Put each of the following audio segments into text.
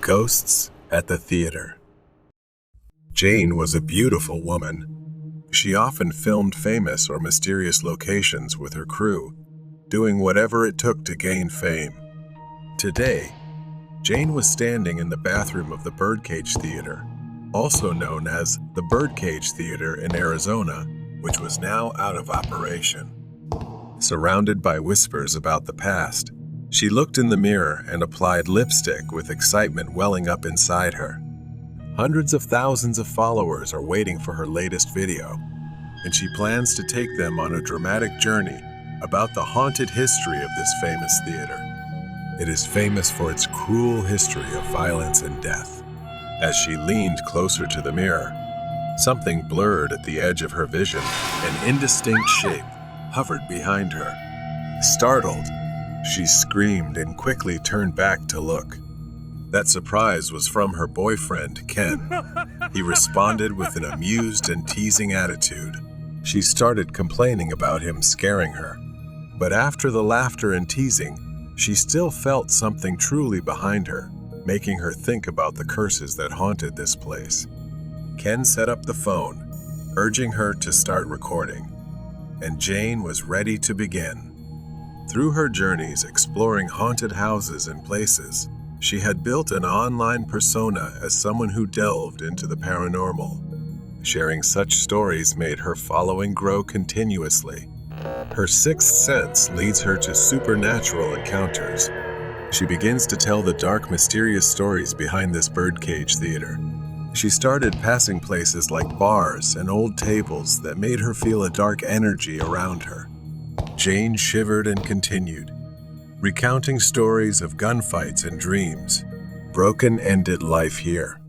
Ghosts at the Theater. Jane was a beautiful woman. She often filmed famous or mysterious locations with her crew, doing whatever it took to gain fame. Today, Jane was standing in the bathroom of the Birdcage Theater, also known as the Birdcage Theater in Arizona, which was now out of operation. Surrounded by whispers about the past, she looked in the mirror and applied lipstick with excitement welling up inside her. Hundreds of thousands of followers are waiting for her latest video, and she plans to take them on a dramatic journey about the haunted history of this famous theater. It is famous for its cruel history of violence and death. As she leaned closer to the mirror, something blurred at the edge of her vision. An indistinct shape hovered behind her. Startled, she screamed and quickly turned back to look. That surprise was from her boyfriend, Ken. He responded with an amused and teasing attitude. She started complaining about him scaring her. But after the laughter and teasing, she still felt something truly behind her, making her think about the curses that haunted this place. Ken set up the phone, urging her to start recording, and Jane was ready to begin. Through her journeys exploring haunted houses and places, she had built an online persona as someone who delved into the paranormal. Sharing such stories made her following grow continuously. Her sixth sense leads her to supernatural encounters. She begins to tell the dark, mysterious stories behind this Birdcage Theater. She started passing places like bars and old tables that made her feel a dark energy around her. Jane shivered and continued, recounting stories of gunfights and dreams. Broken ended life here.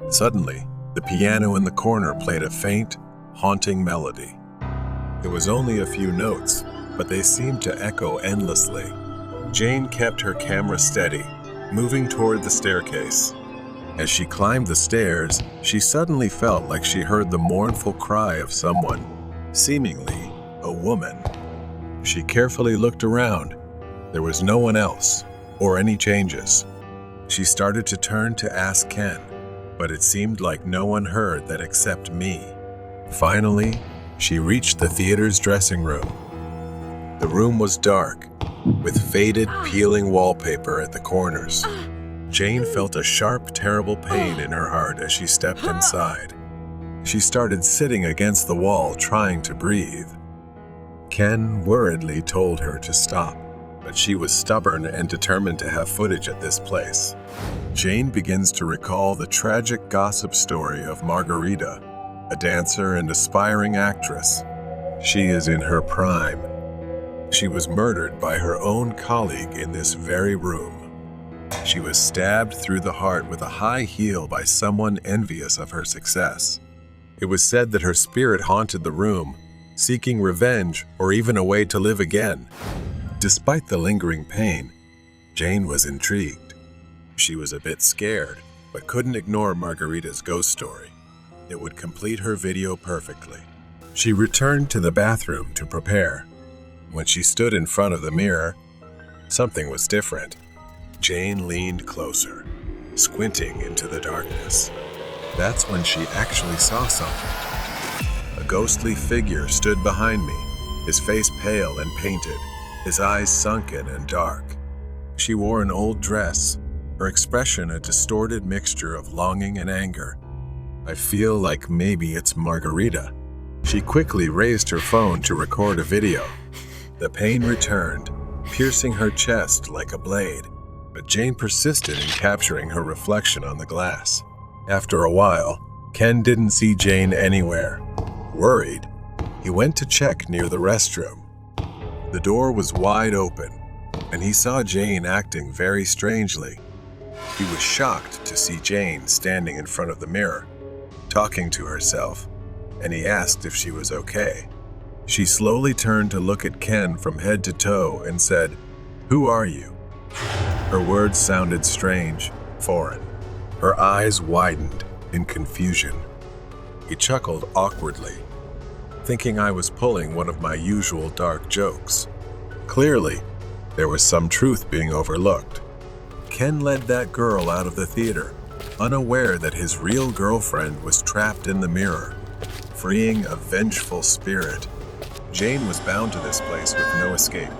Suddenly, the piano in the corner played a faint, haunting melody. It was only a few notes, but they seemed to echo endlessly. Jane kept her camera steady, moving toward the staircase. As she climbed the stairs, she suddenly felt like she heard the mournful cry of someone, seemingly a woman. She carefully looked around. There was no one else, or any changes. She started to turn to ask Ken, but it seemed like no one heard that except me. Finally, she reached the theater's dressing room. The room was dark, with faded, peeling wallpaper at the corners. Jane felt a sharp, terrible pain in her heart as she stepped inside. She started sitting against the wall, trying to breathe. Ken worriedly told her to stop, but she was stubborn and determined to have footage at this place. Jane begins to recall the tragic gossip story of Margarita, a dancer and aspiring actress. She is in her prime. She was murdered by her own colleague in this very room. She was stabbed through the heart with a high heel by someone envious of her success. It was said that her spirit haunted the room, seeking revenge or even a way to live again. Despite the lingering pain, Jane was intrigued. She was a bit scared, but couldn't ignore Margarita's ghost story. It would complete her video perfectly. She returned to the bathroom to prepare. When she stood in front of the mirror, something was different. Jane leaned closer, squinting into the darkness. That's when she actually saw something. A ghostly figure stood behind me, his face pale and painted, his eyes sunken and dark. She wore an old dress, her expression a distorted mixture of longing and anger. I feel like maybe it's Margarita. She quickly raised her phone to record a video. The pain returned, piercing her chest like a blade, but Jane persisted in capturing her reflection on the glass. After a while, Ken didn't see Jane anywhere. Worried, he went to check near the restroom. The door was wide open, and he saw Jane acting very strangely. He was shocked to see Jane standing in front of the mirror, talking to herself, and he asked if she was okay. She slowly turned to look at Ken from head to toe and said, "Who are you?" Her words sounded strange, foreign. Her eyes widened in confusion. He chuckled awkwardly, thinking I was pulling one of my usual dark jokes. Clearly, there was some truth being overlooked. Ken led that girl out of the theater, unaware that his real girlfriend was trapped in the mirror. Freeing a vengeful spirit, Jane was bound to this place with no escape.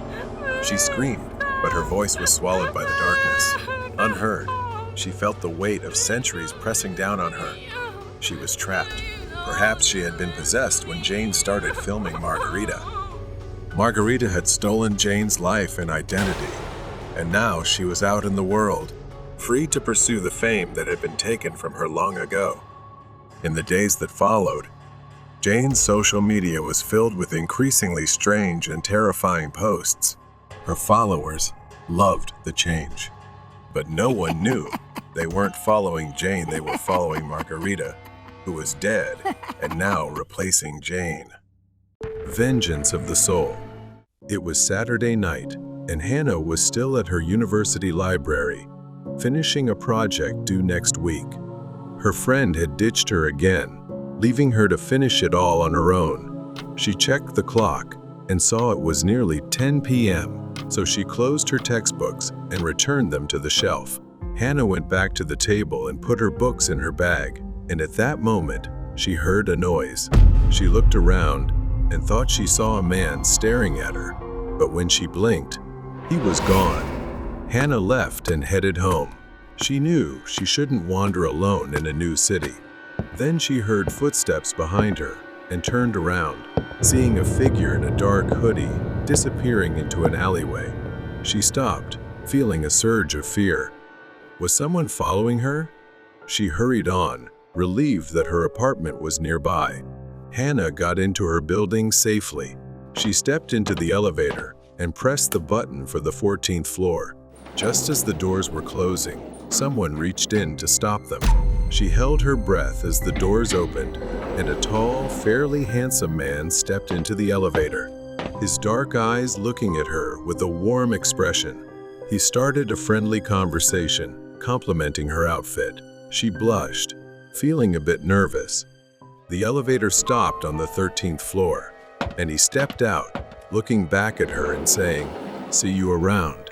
She screamed, but her voice was swallowed by the darkness. Unheard, she felt the weight of centuries pressing down on her. She was trapped. Perhaps she had been possessed when Jane started filming Margarita. Margarita had stolen Jane's life and identity, and now she was out in the world, free to pursue the fame that had been taken from her long ago. In the days that followed, Jane's social media was filled with increasingly strange and terrifying posts. Her followers loved the change, but no one knew they weren't following Jane, they were following Margarita, who was dead and now replacing Jane. Vengeance of the Soul. It was Saturday night, and Hannah was still at her university library, finishing a project due next week. Her friend had ditched her again, leaving her to finish it all on her own. She checked the clock and saw it was nearly 10 p.m., so she closed her textbooks and returned them to the shelf. Hannah went back to the table and put her books in her bag, and at that moment, she heard a noise. She looked around and thought she saw a man staring at her, but when she blinked, he was gone. Hannah left and headed home. She knew she shouldn't wander alone in a new city. Then she heard footsteps behind her and turned around, seeing a figure in a dark hoodie disappearing into an alleyway. She stopped, feeling a surge of fear. Was someone following her? She hurried on, relieved that her apartment was nearby. Hannah got into her building safely. She stepped into the elevator and pressed the button for the 14th floor. Just as the doors were closing, someone reached in to stop them. She held her breath as the doors opened, and a tall, fairly handsome man stepped into the elevator, his dark eyes looking at her with a warm expression. He started a friendly conversation, complimenting her outfit. She blushed, feeling a bit nervous. The elevator stopped on the 13th floor, and he stepped out, looking back at her and saying, "See you around."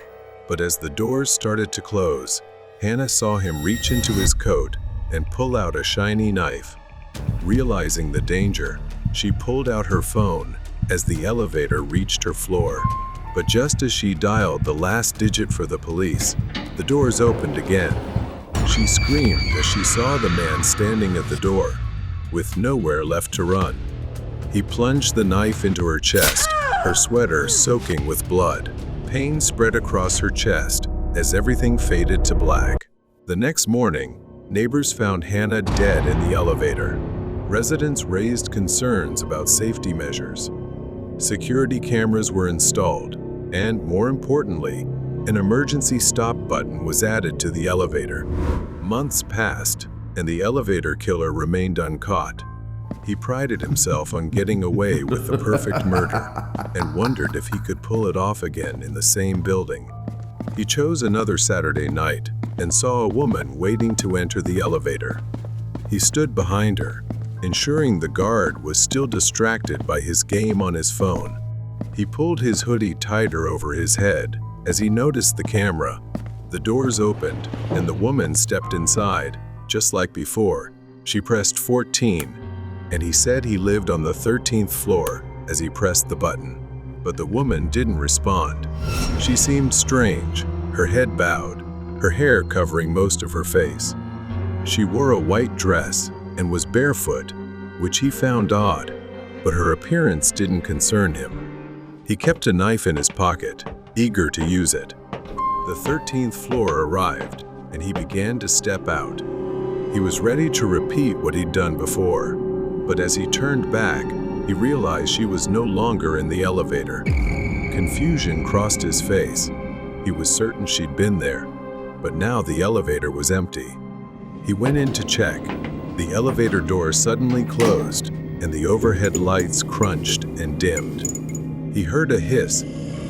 But as the doors started to close, Hannah saw him reach into his coat and pull out a shiny knife. Realizing the danger, she pulled out her phone as the elevator reached her floor. But just as she dialed the last digit for the police, the doors opened again. She screamed as she saw the man standing at the door, with nowhere left to run. He plunged the knife into her chest, her sweater soaking with blood. Pain spread across her chest as everything faded to black. The next morning, neighbors found Hannah dead in the elevator. Residents raised concerns about safety measures. Security cameras were installed, and more importantly, an emergency stop button was added to the elevator. Months passed, and the elevator killer remained uncaught. He prided himself on getting away with the perfect murder and wondered if he could pull it off again in the same building. He chose another Saturday night and saw a woman waiting to enter the elevator. He stood behind her, ensuring the guard was still distracted by his game on his phone. He pulled his hoodie tighter over his head as he noticed the camera. The doors opened, and the woman stepped inside. Just like before, she pressed 14, and he said he lived on the 13th floor as he pressed the button. But the woman didn't respond. She seemed strange, her head bowed, her hair covering most of her face. She wore a white dress and was barefoot, which he found odd, but her appearance didn't concern him. He kept a knife in his pocket, eager to use it. The 13th floor arrived, and he began to step out. He was ready to repeat what he'd done before, but as he turned back, he realized she was no longer in the elevator. Confusion crossed his face. He was certain she'd been there, but now the elevator was empty. He went in to check. The elevator door suddenly closed, and the overhead lights crunched and dimmed. He heard a hiss.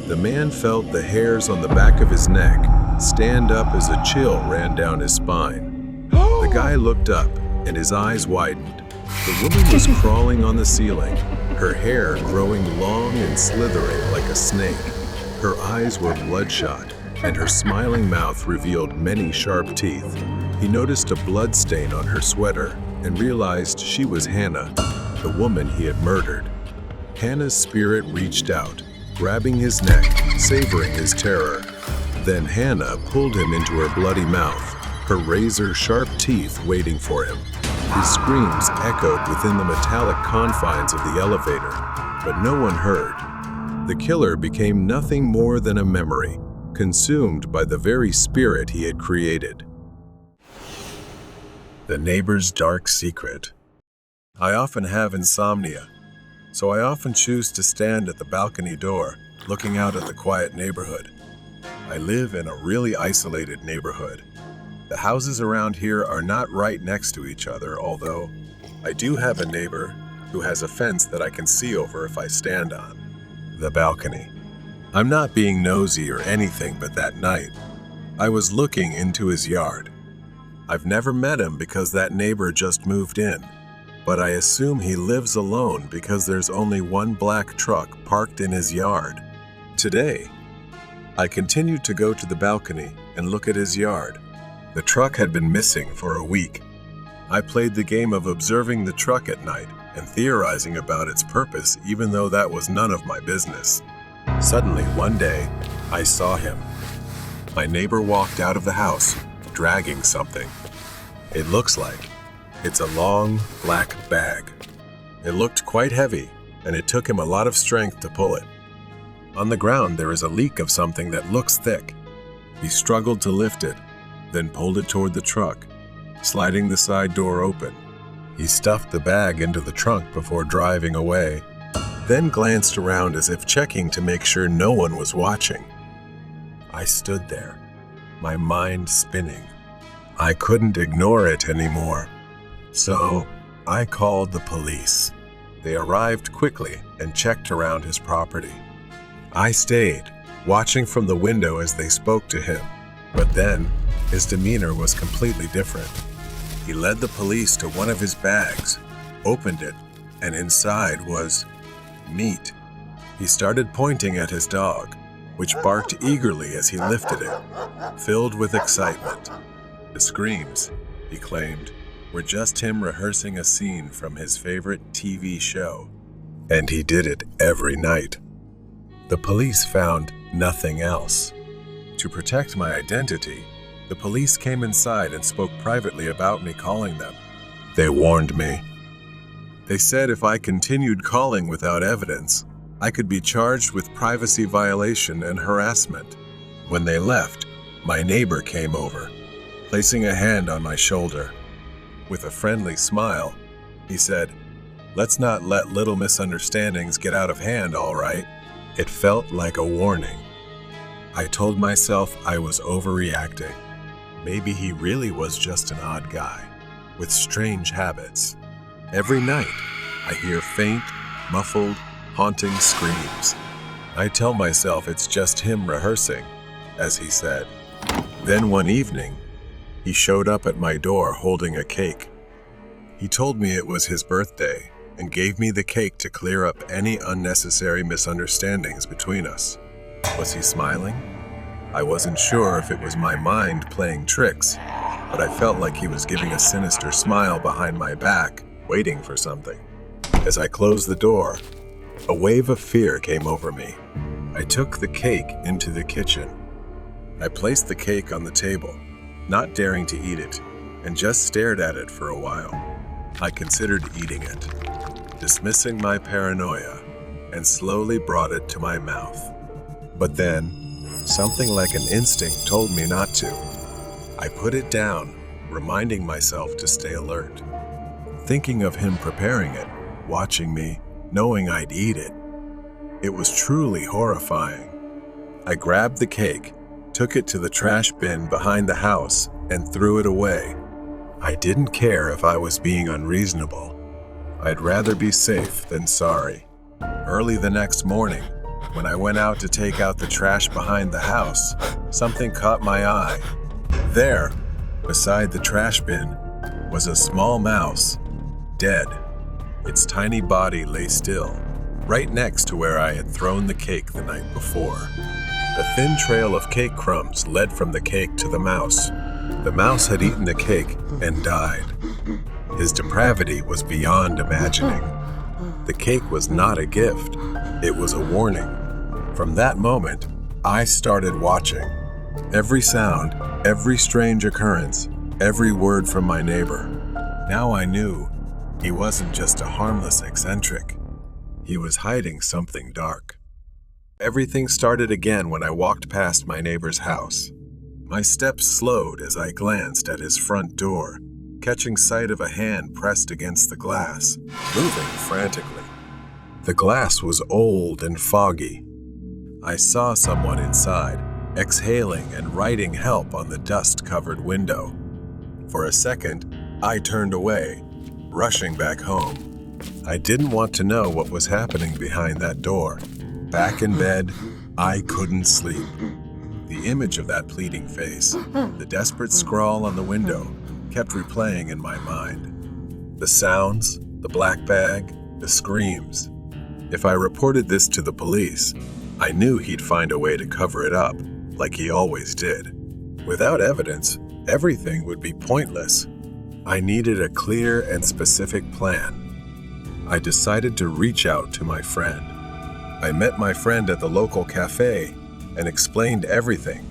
The man felt the hairs on the back of his neck stand up as a chill ran down his spine. The guy looked up, and his eyes widened. The woman was crawling on the ceiling, her hair growing long and slithering like a snake. Her eyes were bloodshot, and her smiling mouth revealed many sharp teeth. He noticed a blood stain on her sweater and realized she was Hannah, the woman he had murdered. Hannah's spirit reached out, grabbing his neck, savoring his terror. Then Hannah pulled him into her bloody mouth, her razor-sharp teeth waiting for him. His screams echoed within the metallic confines of the elevator, but no one heard. The killer became nothing more than a memory, consumed by the very spirit he had created. The neighbor's dark secret. I often have insomnia, so I often choose to stand at the balcony door, looking out at the quiet neighborhood. I live in a really isolated neighborhood. The houses around here are not right next to each other, although I do have a neighbor who has a fence that I can see over if I stand on the balcony. I'm not being nosy or anything, but that night, I was looking into his yard. I've never met him because that neighbor just moved in, but I assume he lives alone because there's only one black truck parked in his yard. Today, I continued to go to the balcony and look at his yard. The truck had been missing for a week. I played the game of observing the truck at night and theorizing about its purpose, even though that was none of my business. Suddenly, one day, I saw him. My neighbor walked out of the house, dragging something. It looks like it's a long, black bag. It looked quite heavy, and it took him a lot of strength to pull it. On the ground, there is a leak of something that looks thick. He struggled to lift it, then pulled it toward the truck, sliding the side door open. He stuffed the bag into the trunk before driving away, then glanced around as if checking to make sure no one was watching. I stood there, my mind spinning. I couldn't ignore it anymore. So I called the police. They arrived quickly and checked around his property. I stayed, watching from the window as they spoke to him, but then his demeanor was completely different. He led the police to one of his bags, opened it, and inside was meat. He started pointing at his dog, which barked eagerly as he lifted it, filled with excitement. The screams, he claimed, were just him rehearsing a scene from his favorite TV show, and he did it every night. The police found nothing else. To protect my identity, the police came inside and spoke privately about me calling them. They warned me. They said if I continued calling without evidence, I could be charged with privacy violation and harassment. When they left, my neighbor came over, placing a hand on my shoulder. With a friendly smile, he said, "Let's not let little misunderstandings get out of hand, all right?" It felt like a warning. I told myself I was overreacting. Maybe he really was just an odd guy, with strange habits. Every night, I hear faint, muffled, haunting screams. I tell myself it's just him rehearsing, as he said. Then one evening, he showed up at my door holding a cake. He told me it was his birthday and gave me the cake to clear up any unnecessary misunderstandings between us. Was he smiling? I wasn't sure if it was my mind playing tricks, but I felt like he was giving a sinister smile behind my back, waiting for something. As I closed the door, a wave of fear came over me. I took the cake into the kitchen. I placed the cake on the table, not daring to eat it, and just stared at it for a while. I considered eating it, dismissing my paranoia, and slowly brought it to my mouth. But then, something like an instinct told me not to. I put it down, reminding myself to stay alert. Thinking of him preparing it, watching me, knowing I'd eat it. It was truly horrifying. I grabbed the cake, took it to the trash bin behind the house, and threw it away. I didn't care if I was being unreasonable. I'd rather be safe than sorry. Early the next morning, when I went out to take out the trash behind the house, something caught my eye. There, beside the trash bin, was a small mouse, dead. Its tiny body lay still, right next to where I had thrown the cake the night before. A thin trail of cake crumbs led from the cake to the mouse. The mouse had eaten the cake and died. His depravity was beyond imagining. The cake was not a gift. It was a warning. From that moment, I started watching. Every sound, every strange occurrence, every word from my neighbor. Now I knew he wasn't just a harmless eccentric. He was hiding something dark. Everything started again when I walked past my neighbor's house. My steps slowed as I glanced at his front door, catching sight of a hand pressed against the glass, moving frantically. The glass was old and foggy. I saw someone inside, exhaling and writing help on the dust-covered window. For a second, I turned away, rushing back home. I didn't want to know what was happening behind that door. Back in bed, I couldn't sleep. The image of that pleading face, the desperate scrawl on the window, kept replaying in my mind. The sounds, the black bag, the screams. If I reported this to the police, I knew he'd find a way to cover it up, like he always did. Without evidence, everything would be pointless. I needed a clear and specific plan. I decided to reach out to my friend. I met my friend at the local cafe and explained everything,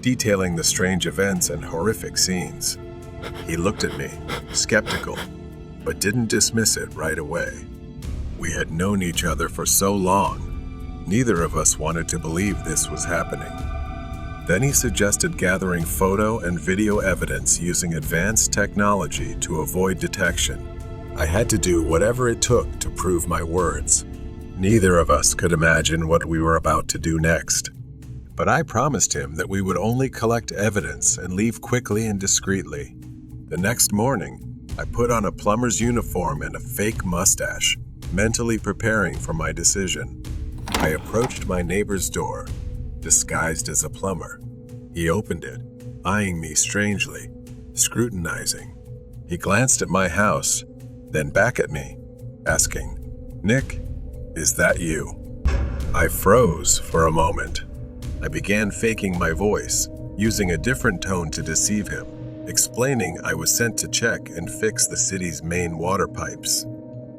detailing the strange events and horrific scenes. He looked at me, skeptical, but didn't dismiss it right away. We had known each other for so long, neither of us wanted to believe this was happening. Then he suggested gathering photo and video evidence using advanced technology to avoid detection. I had to do whatever it took to prove my words. Neither of us could imagine what we were about to do next. But I promised him that we would only collect evidence and leave quickly and discreetly. The next morning, I put on a plumber's uniform and a fake mustache, mentally preparing for my decision. I approached my neighbor's door, disguised as a plumber. He opened it, eyeing me strangely, scrutinizing. He glanced at my house, then back at me, asking, "Nick, is that you?" I froze for a moment. I began faking my voice, using a different tone to deceive him, explaining I was sent to check and fix the city's main water pipes.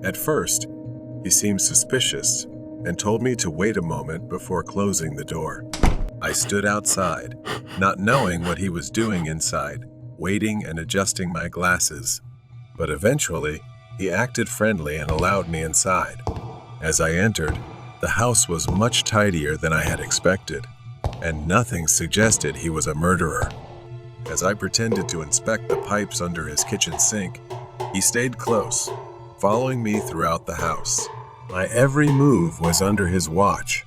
At first, he seemed suspicious and told me to wait a moment before closing the door. I stood outside, not knowing what he was doing inside, waiting and adjusting my glasses. But eventually, he acted friendly and allowed me inside. As I entered, the house was much tidier than I had expected, and nothing suggested he was a murderer. As I pretended to inspect the pipes under his kitchen sink, he stayed close, following me throughout the house. My every move was under his watch.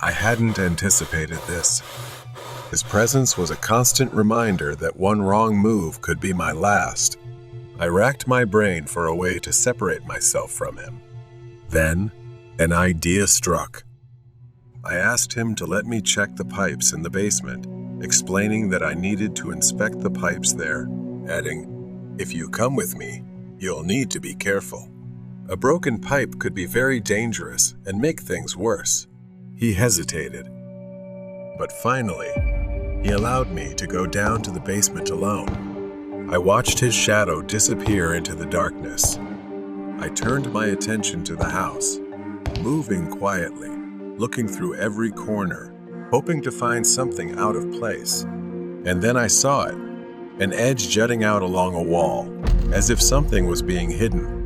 I hadn't anticipated this. His presence was a constant reminder that one wrong move could be my last. I racked my brain for a way to separate myself from him. Then, an idea struck. I asked him to let me check the pipes in the basement, explaining that I needed to inspect the pipes there, adding, "If you come with me, you'll need to be careful. A broken pipe could be very dangerous and make things worse." He hesitated, but finally, he allowed me to go down to the basement alone. I watched his shadow disappear into the darkness. I turned my attention to the house, moving quietly, looking through every corner, hoping to find something out of place. And then I saw it, an edge jutting out along a wall, as if something was being hidden.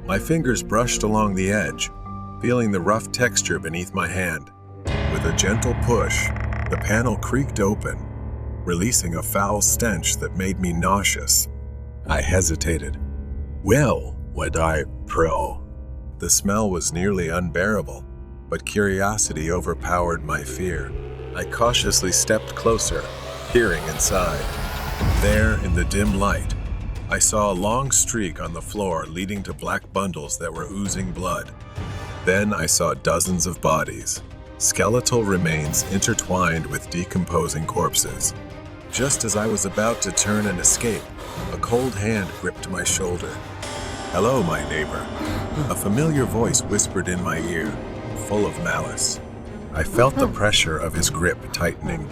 My fingers brushed along the edge, feeling the rough texture beneath my hand. With a gentle push, the panel creaked open, releasing a foul stench that made me nauseous. I hesitated. Well, would I pro? The smell was nearly unbearable, but curiosity overpowered my fear. I cautiously stepped closer, peering inside. There, in the dim light, I saw a long streak on the floor leading to black bundles that were oozing blood. Then I saw dozens of bodies, skeletal remains intertwined with decomposing corpses. Just as I was about to turn and escape, a cold hand gripped my shoulder. "Hello, my neighbor," a familiar voice whispered in my ear, full of malice. I felt the pressure of his grip tightening,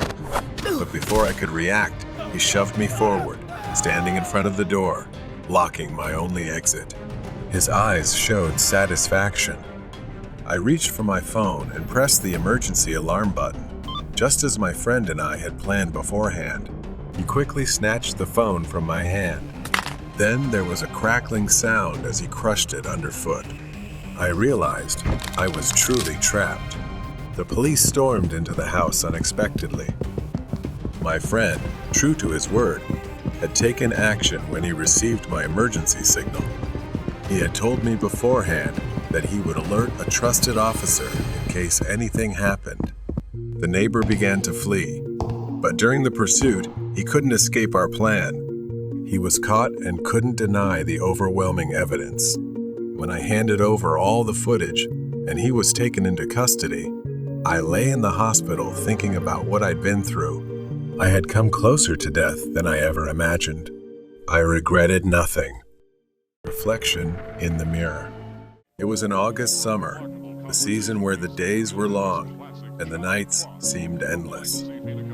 but before I could react, he shoved me forward, standing in front of the door, blocking my only exit. His eyes showed satisfaction. I reached for my phone and pressed the emergency alarm button, just as my friend and I had planned beforehand. He quickly snatched the phone from my hand. Then there was a crackling sound as he crushed it underfoot. I realized I was truly trapped. The police stormed into the house unexpectedly. My friend, true to his word, had taken action when he received my emergency signal. He had told me beforehand that he would alert a trusted officer in case anything happened. The neighbor began to flee, but during the pursuit, he couldn't escape our plan. He was caught and couldn't deny the overwhelming evidence. When I handed over all the footage and he was taken into custody, I lay in the hospital thinking about what I'd been through. I had come closer to death than I ever imagined. I regretted nothing. Reflection in the mirror. It was an August summer, the season where the days were long and the nights seemed endless.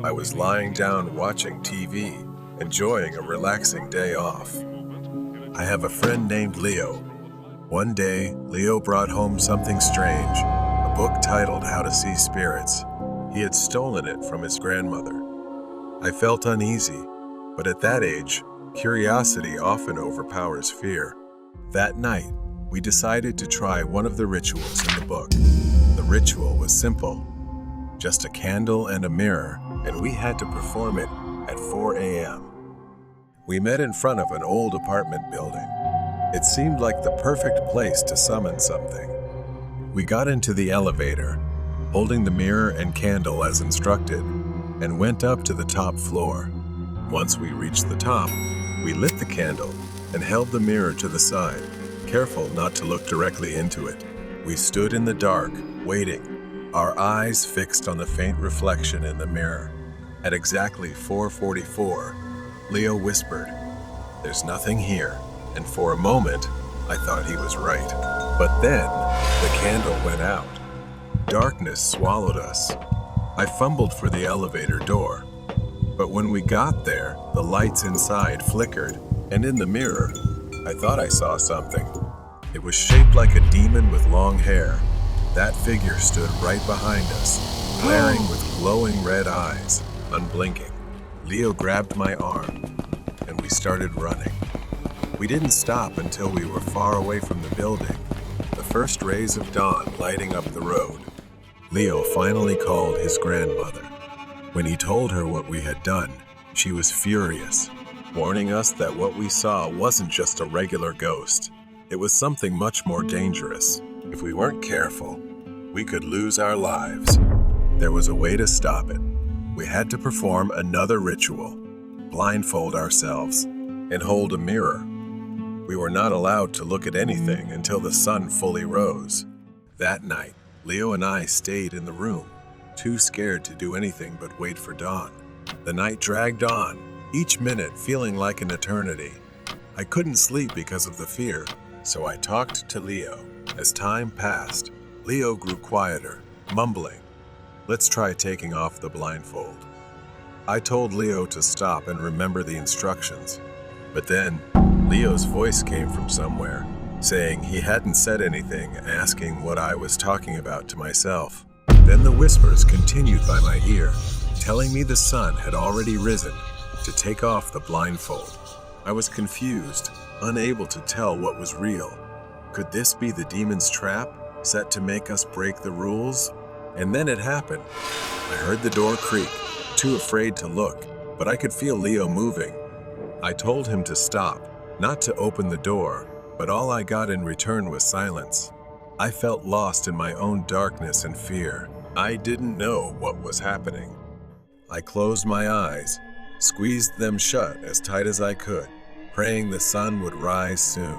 I was lying down watching TV, enjoying a relaxing day off. I have a friend named Leo. One day, Leo brought home something strange, a book titled How to See Spirits. He had stolen it from his grandmother. I felt uneasy, but at that age, curiosity often overpowers fear. That night, we decided to try one of the rituals in the book. The ritual was simple, just a candle and a mirror, and we had to perform it at 4 a.m. We met in front of an old apartment building. It seemed like the perfect place to summon something. We got into the elevator, holding the mirror and candle as instructed, and went up to the top floor. Once we reached the top, we lit the candle and held the mirror to the side, careful not to look directly into it. We stood in the dark, waiting, our eyes fixed on the faint reflection in the mirror. At exactly 4:44, Leo whispered, "There's nothing here," and for a moment, I thought he was right. But then, the candle went out. Darkness swallowed us. I fumbled for the elevator door, but when we got there, the lights inside flickered, and in the mirror, I thought I saw something. It was shaped like a demon with long hair. That figure stood right behind us, glaring with glowing red eyes, unblinking. Leo grabbed my arm, and we started running. We didn't stop until we were far away from the building, the first rays of dawn lighting up the road. Leo finally called his grandmother. When he told her what we had done, she was furious, warning us that what we saw wasn't just a regular ghost. It was something much more dangerous. If we weren't careful, we could lose our lives. There was a way to stop it. We had to perform another ritual, blindfold ourselves, and hold a mirror. We were not allowed to look at anything until the sun fully rose. That night, Leo and I stayed in the room, too scared to do anything but wait for dawn. The night dragged on, each minute feeling like an eternity. I couldn't sleep because of the fear, so I talked to Leo. As time passed, Leo grew quieter, mumbling, "Let's try taking off the blindfold." I told Leo to stop and remember the instructions. But then, Leo's voice came from somewhere, saying he hadn't said anything, asking what I was talking about to myself. Then the whispers continued by my ear, telling me the sun had already risen, to take off the blindfold. I was confused, unable to tell what was real. Could this be the demon's trap, set to make us break the rules? And then it happened. I heard the door creak, too afraid to look, but I could feel Leo moving. I told him to stop, not to open the door, but all I got in return was silence. I felt lost in my own darkness and fear. I didn't know what was happening. I closed my eyes, squeezed them shut as tight as I could, praying the sun would rise soon.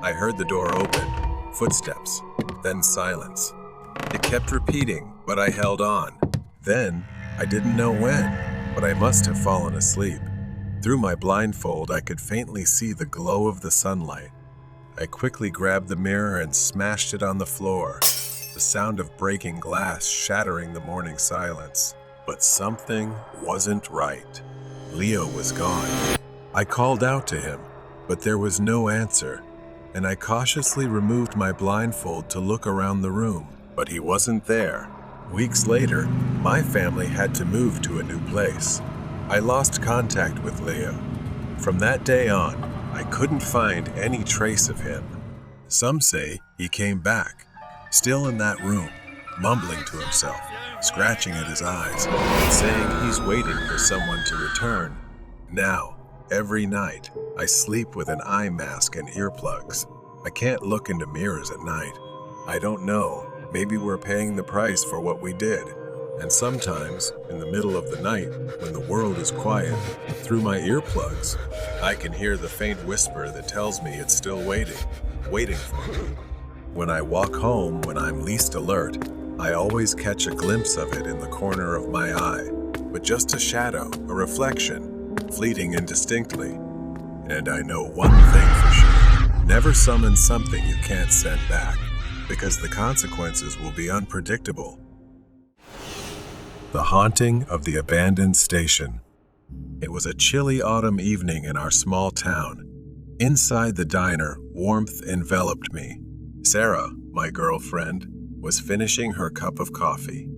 I heard the door open, footsteps, then silence. It kept repeating, but I held on. Then, I didn't know when, but I must have fallen asleep. Through my blindfold, I could faintly see the glow of the sunlight. I quickly grabbed the mirror and smashed it on the floor. the sound of breaking glass shattering the morning silence. But something wasn't right. Leo was gone. I called out to him, but there was no answer, and I cautiously removed my blindfold to look around the room, but he wasn't there. Weeks later, my family had to move to a new place. I lost contact with Leo. From that day on, I couldn't find any trace of him. Some say he came back, still in that room, mumbling to himself, scratching at his eyes, and saying he's waiting for someone to return. Now, every night, I sleep with an eye mask and earplugs. I can't look into mirrors at night. I don't know, maybe we're paying the price for what we did. And sometimes, in the middle of the night, when the world is quiet, through my earplugs, I can hear the faint whisper that tells me it's still waiting for me. When I walk home when I'm least alert, I always catch a glimpse of it in the corner of my eye, but just a shadow, a reflection, fleeting indistinctly. And I know one thing for sure: never summon something you can't send back, because the consequences will be unpredictable. The haunting of the abandoned station. It was a chilly autumn evening in our small town. Inside the diner, warmth enveloped me. Sarah, my girlfriend, was finishing her cup of coffee.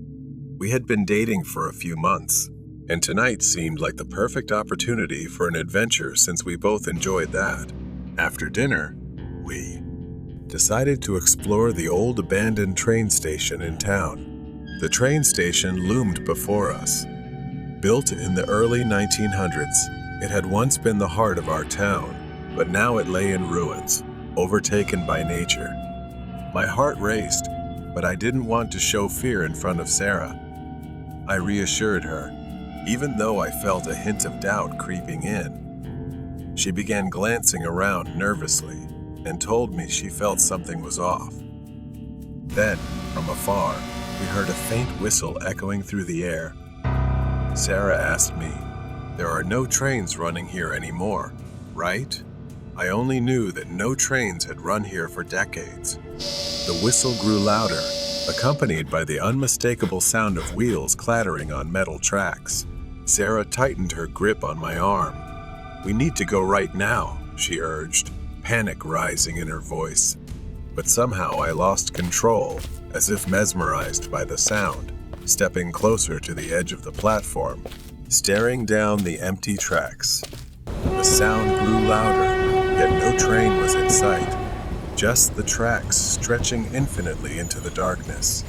We had been dating for a few months, and tonight seemed like the perfect opportunity for an adventure since we both enjoyed that. After dinner, we decided to explore the old abandoned train station in town. The train station loomed before us. Built in the early 1900s, it had once been the heart of our town, but now it lay in ruins, overtaken by nature. My heart raced, but I didn't want to show fear in front of Sarah. I reassured her, even though I felt a hint of doubt creeping in. She began glancing around nervously and told me she felt something was off. Then, from afar, we heard a faint whistle echoing through the air. Sarah asked me, "There are no trains running here anymore, right?" I only knew that no trains had run here for decades. The whistle grew louder, accompanied by the unmistakable sound of wheels clattering on metal tracks. Sarah tightened her grip on my arm. "We need to go right now," she urged, panic rising in her voice. But somehow I lost control, as if mesmerized by the sound, stepping closer to the edge of the platform, staring down the empty tracks. The sound grew louder, yet no train was in sight, just the tracks stretching infinitely into the darkness.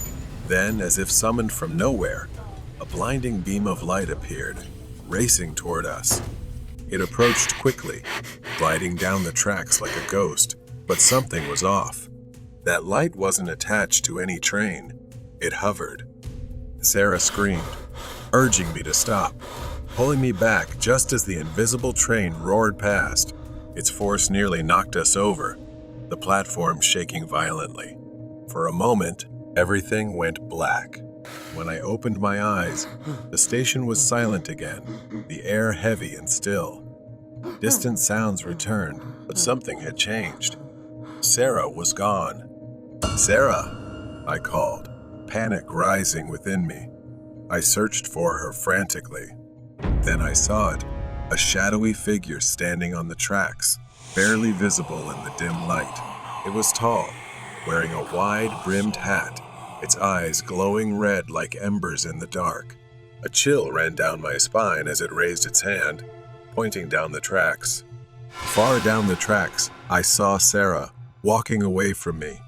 Then, as if summoned from nowhere, a blinding beam of light appeared, racing toward us. It approached quickly, gliding down the tracks like a ghost, but something was off. That light wasn't attached to any train. It hovered. Sarah screamed, urging me to stop, pulling me back just as the invisible train roared past. Its force nearly knocked us over, the platform shaking violently. For a moment, everything went black. When I opened my eyes, the station was silent again, the air heavy and still. Distant sounds returned, but something had changed. Sarah was gone. "Sarah," I called, panic rising within me. I searched for her frantically. Then I saw it, a shadowy figure standing on the tracks, barely visible in the dim light. It was tall, wearing a wide-brimmed hat, its eyes glowing red like embers in the dark. A chill ran down my spine as it raised its hand, pointing down the tracks. Far down the tracks, I saw Sarah, walking away from me.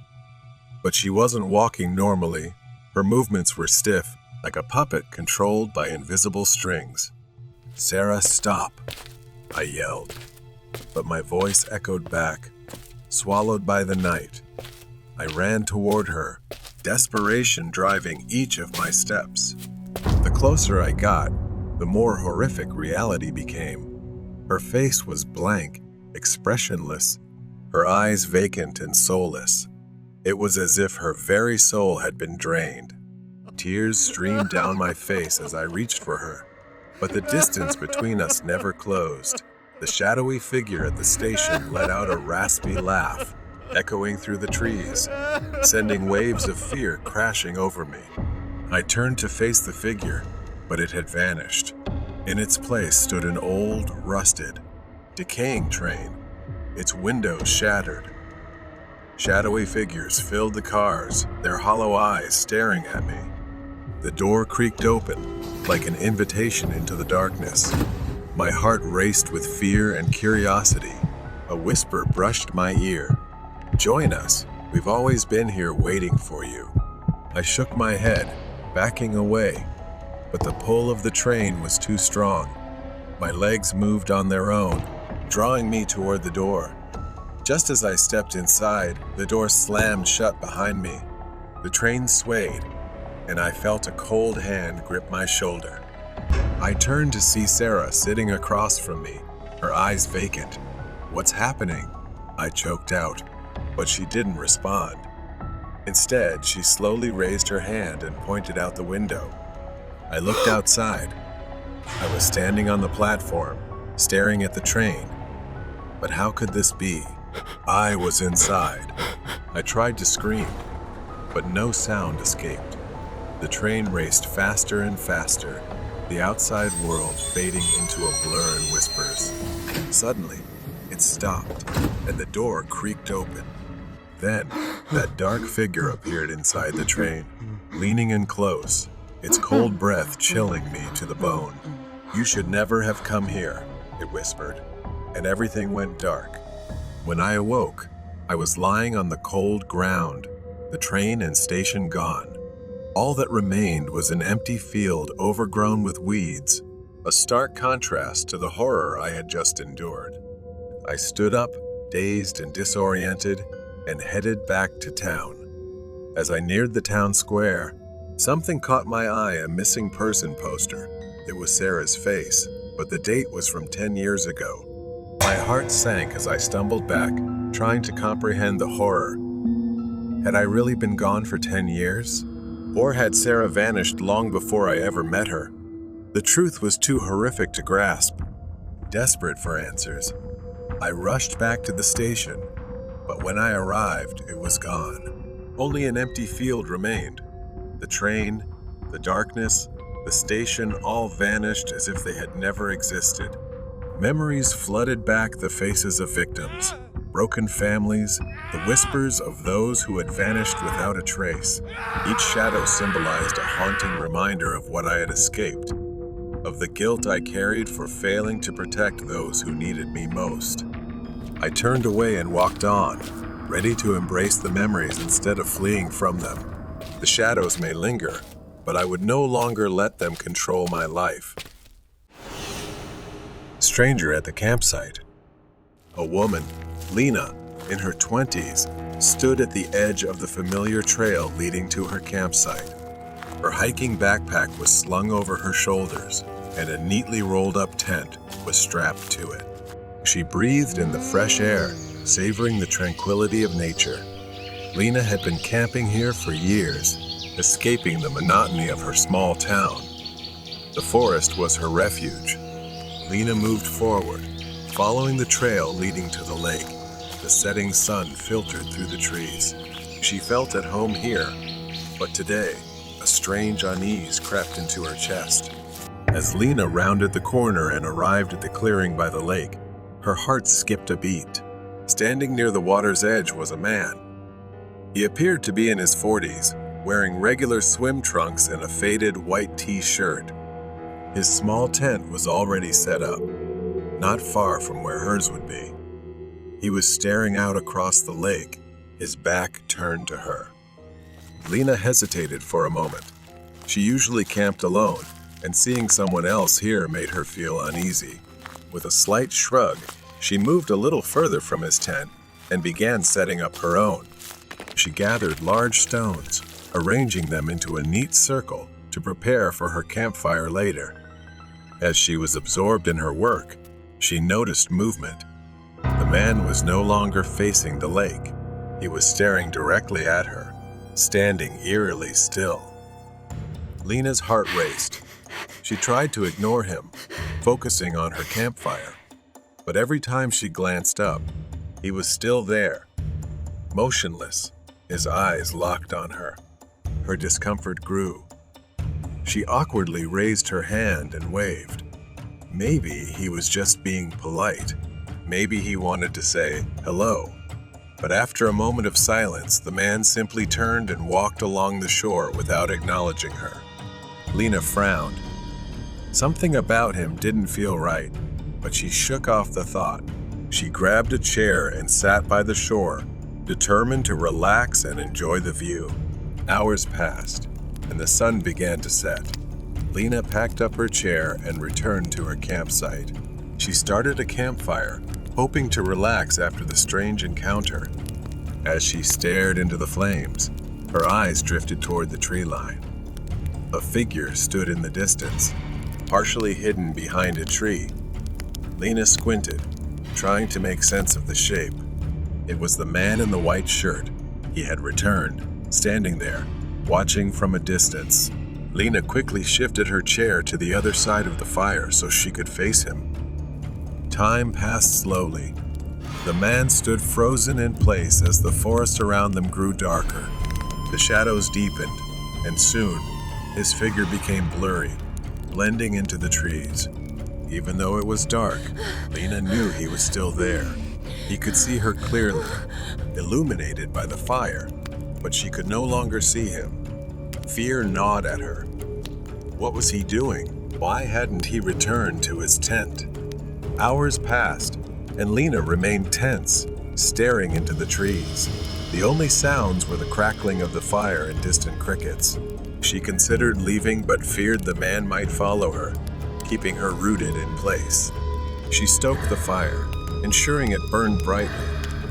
But she wasn't walking normally. Her movements were stiff, like a puppet controlled by invisible strings. "Sarah, stop," I yelled. But my voice echoed back, swallowed by the night. I ran toward her, desperation driving each of my steps. The closer I got, the more horrific reality became. Her face was blank, expressionless, her eyes vacant and soulless. It was as if her very soul had been drained. Tears streamed down my face as I reached for her, but the distance between us never closed. The shadowy figure at the station let out a raspy laugh, echoing through the trees, sending waves of fear crashing over me. I turned to face the figure, but it had vanished. In its place stood an old, rusted, decaying train, its windows shattered. Shadowy figures filled the cars, their hollow eyes staring at me. The door creaked open, like an invitation into the darkness. My heart raced with fear and curiosity. A whisper brushed my ear. "Join us. We've always been here waiting for you." I shook my head, backing away, but the pull of the train was too strong. My legs moved on their own, drawing me toward the door. Just as I stepped inside, the door slammed shut behind me. The train swayed, and I felt a cold hand grip my shoulder. I turned to see Sarah sitting across from me, her eyes vacant. "What's happening?" I choked out, but she didn't respond. Instead, she slowly raised her hand and pointed out the window. I looked outside. I was standing on the platform, staring at the train. But how could this be? I was inside. I tried to scream, but no sound escaped. The train raced faster and faster, the outside world fading into a blur in whispers. Suddenly, it stopped, and the door creaked open. Then, that dark figure appeared inside the train, leaning in close, its cold breath chilling me to the bone. "You should never have come here," it whispered, and everything went dark. When I awoke, I was lying on the cold ground, the train and station gone. All that remained was an empty field overgrown with weeds, a stark contrast to the horror I had just endured. I stood up, dazed and disoriented, and headed back to town. As I neared the town square, something caught my eye, a missing person poster. It was Sarah's face, but the date was from 10 years ago. My heart sank as I stumbled back, trying to comprehend the horror. Had I really been gone for 10 years? Or had Sarah vanished long before I ever met her? The truth was too horrific to grasp. Desperate for answers, I rushed back to the station, but when I arrived, it was gone. Only an empty field remained. The train, the darkness, the station all vanished as if they had never existed. Memories flooded back the faces of victims, broken families, the whispers of those who had vanished without a trace. Each shadow symbolized a haunting reminder of what I had escaped, of the guilt I carried for failing to protect those who needed me most. I turned away and walked on, ready to embrace the memories instead of fleeing from them. The shadows may linger, but I would no longer let them control my life. Stranger at the campsite. A woman, Lena, in her 20s, stood at the edge of the familiar trail leading to her campsite. Her hiking backpack was slung over her shoulders, and a neatly rolled up tent was strapped to it. She breathed in the fresh air, savoring the tranquility of nature. Lena had been camping here for years, escaping the monotony of her small town. The forest was her refuge. Lena moved forward, following the trail leading to the lake. The setting sun filtered through the trees. She felt at home here, but today, a strange unease crept into her chest. As Lena rounded the corner and arrived at the clearing by the lake, her heart skipped a beat. Standing near the water's edge was a man. He appeared to be in his 40s, wearing regular swim trunks and a faded white t-shirt. His small tent was already set up, not far from where hers would be. He was staring out across the lake, his back turned to her. Lena hesitated for a moment. She usually camped alone, and seeing someone else here made her feel uneasy. With a slight shrug, she moved a little further from his tent and began setting up her own. She gathered large stones, arranging them into a neat circle to prepare for her campfire later. As she was absorbed in her work, she noticed movement. The man was no longer facing the lake. He was staring directly at her, standing eerily still. Lena's heart raced. She tried to ignore him, focusing on her campfire. But every time she glanced up, he was still there. Motionless, his eyes locked on her. Her discomfort grew. She awkwardly raised her hand and waved. Maybe he was just being polite. Maybe he wanted to say hello. But after a moment of silence, the man simply turned and walked along the shore without acknowledging her. Lena frowned. Something about him didn't feel right, but she shook off the thought. She grabbed a chair and sat by the shore, determined to relax and enjoy the view. Hours passed, and the sun began to set. Lena packed up her chair and returned to her campsite. She started a campfire, hoping to relax after the strange encounter. As she stared into the flames, her eyes drifted toward the tree line. A figure stood in the distance, partially hidden behind a tree. Lena squinted, trying to make sense of the shape. It was the man in the white shirt. He had returned, standing there, watching from a distance. Lena quickly shifted her chair to the other side of the fire so she could face him. Time passed slowly. The man stood frozen in place as the forest around them grew darker. The shadows deepened, and soon, his figure became blurry, blending into the trees. Even though it was dark, Lena knew he was still there. He could see her clearly, illuminated by the fire, but she could no longer see him. Fear gnawed at her. What was he doing? Why hadn't he returned to his tent? Hours passed, and Lena remained tense, staring into the trees. The only sounds were the crackling of the fire and distant crickets. She considered leaving but feared the man might follow her, keeping her rooted in place. She stoked the fire, ensuring it burned brightly,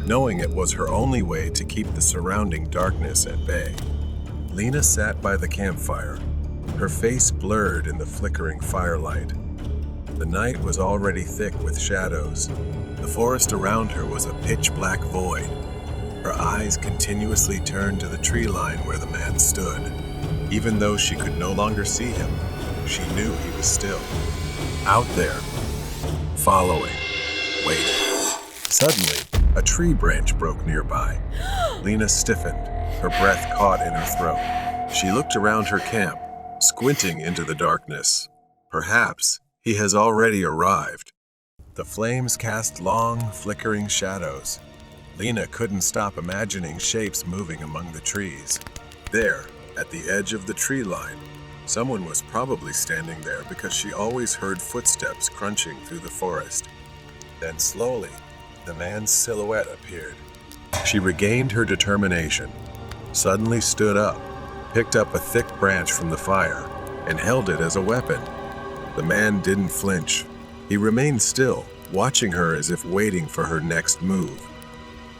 knowing it was her only way to keep the surrounding darkness at bay. Lena sat by the campfire, her face blurred in the flickering firelight. The night was already thick with shadows. The forest around her was a pitch-black void. Her eyes continuously turned to the tree line where the man stood. Even though she could no longer see him, she knew he was still out there, following, waiting. Suddenly, a tree branch broke nearby. Lena stiffened, her breath caught in her throat. She looked around her camp, squinting into the darkness. Perhaps he has already arrived. The flames cast long, flickering shadows. Lena couldn't stop imagining shapes moving among the trees. There, at the edge of the tree line, someone was probably standing there because she always heard footsteps crunching through the forest. Then slowly, the man's silhouette appeared. She regained her determination, suddenly stood up, picked up a thick branch from the fire, and held it as a weapon. The man didn't flinch. He remained still, watching her as if waiting for her next move.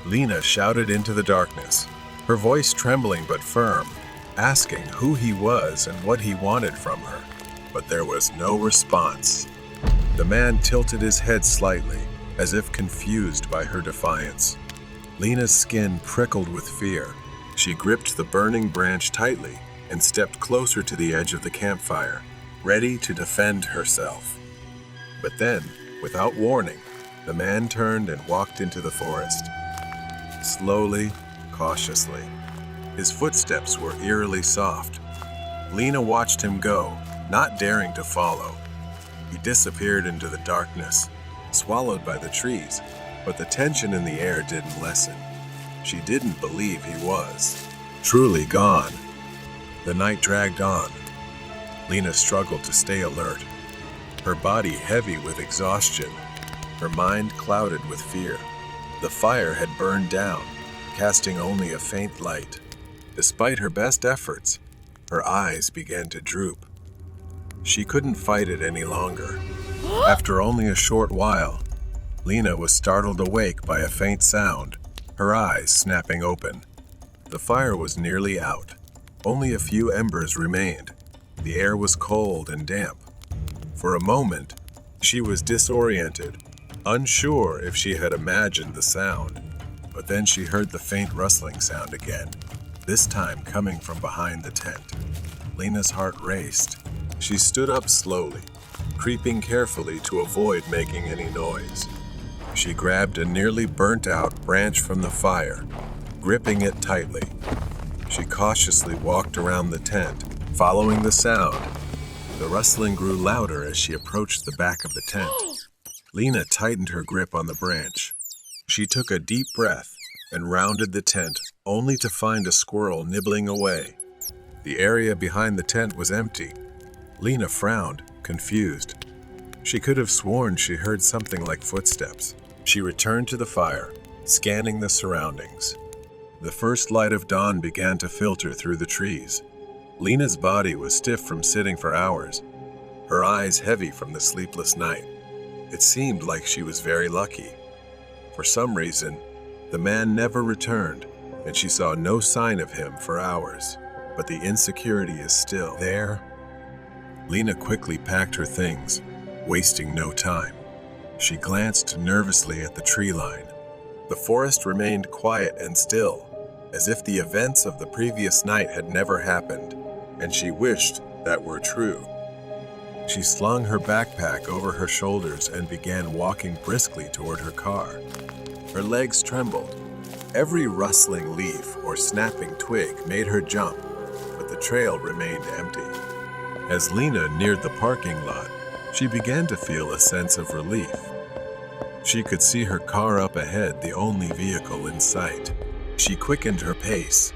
Lena shouted into the darkness, her voice trembling but firm, asking who he was and what he wanted from her. But there was no response. The man tilted his head slightly, as if confused by her defiance. Lena's skin prickled with fear. She gripped the burning branch tightly and stepped closer to the edge of the campfire, ready to defend herself. But then, without warning, the man turned and walked into the forest. Slowly, cautiously. His footsteps were eerily soft. Lena watched him go, not daring to follow. He disappeared into the darkness, swallowed by the trees, but the tension in the air didn't lessen. She didn't believe he was truly gone. The night dragged on. Lena struggled to stay alert, her body heavy with exhaustion, her mind clouded with fear. The fire had burned down, casting only a faint light. Despite her best efforts, her eyes began to droop. She couldn't fight it any longer. After only a short while, Lena was startled awake by a faint sound, her eyes snapping open. The fire was nearly out. Only a few embers remained. The air was cold and damp. For a moment, she was disoriented, unsure if she had imagined the sound. But then she heard the faint rustling sound again, this time coming from behind the tent. Lena's heart raced. She stood up slowly, creeping carefully to avoid making any noise. She grabbed a nearly burnt-out branch from the fire, gripping it tightly. She cautiously walked around the tent, following the sound. The rustling grew louder as she approached the back of the tent. Lena tightened her grip on the branch. She took a deep breath and rounded the tent, only to find a squirrel nibbling away. The area behind the tent was empty. Lena frowned, confused. She could have sworn she heard something like footsteps. She returned to the fire, scanning the surroundings. The first light of dawn began to filter through the trees. Lena's body was stiff from sitting for hours, her eyes heavy from the sleepless night. It seemed like she was very lucky. For some reason, the man never returned, and she saw no sign of him for hours. But the insecurity is still there. Lena quickly packed her things, wasting no time. She glanced nervously at the tree line. The forest remained quiet and still, as if the events of the previous night had never happened, and she wished that were true. She slung her backpack over her shoulders and began walking briskly toward her car. Her legs trembled. Every rustling leaf or snapping twig made her jump, but the trail remained empty. As Lena neared the parking lot, she began to feel a sense of relief. She could see her car up ahead, the only vehicle in sight. She quickened her pace,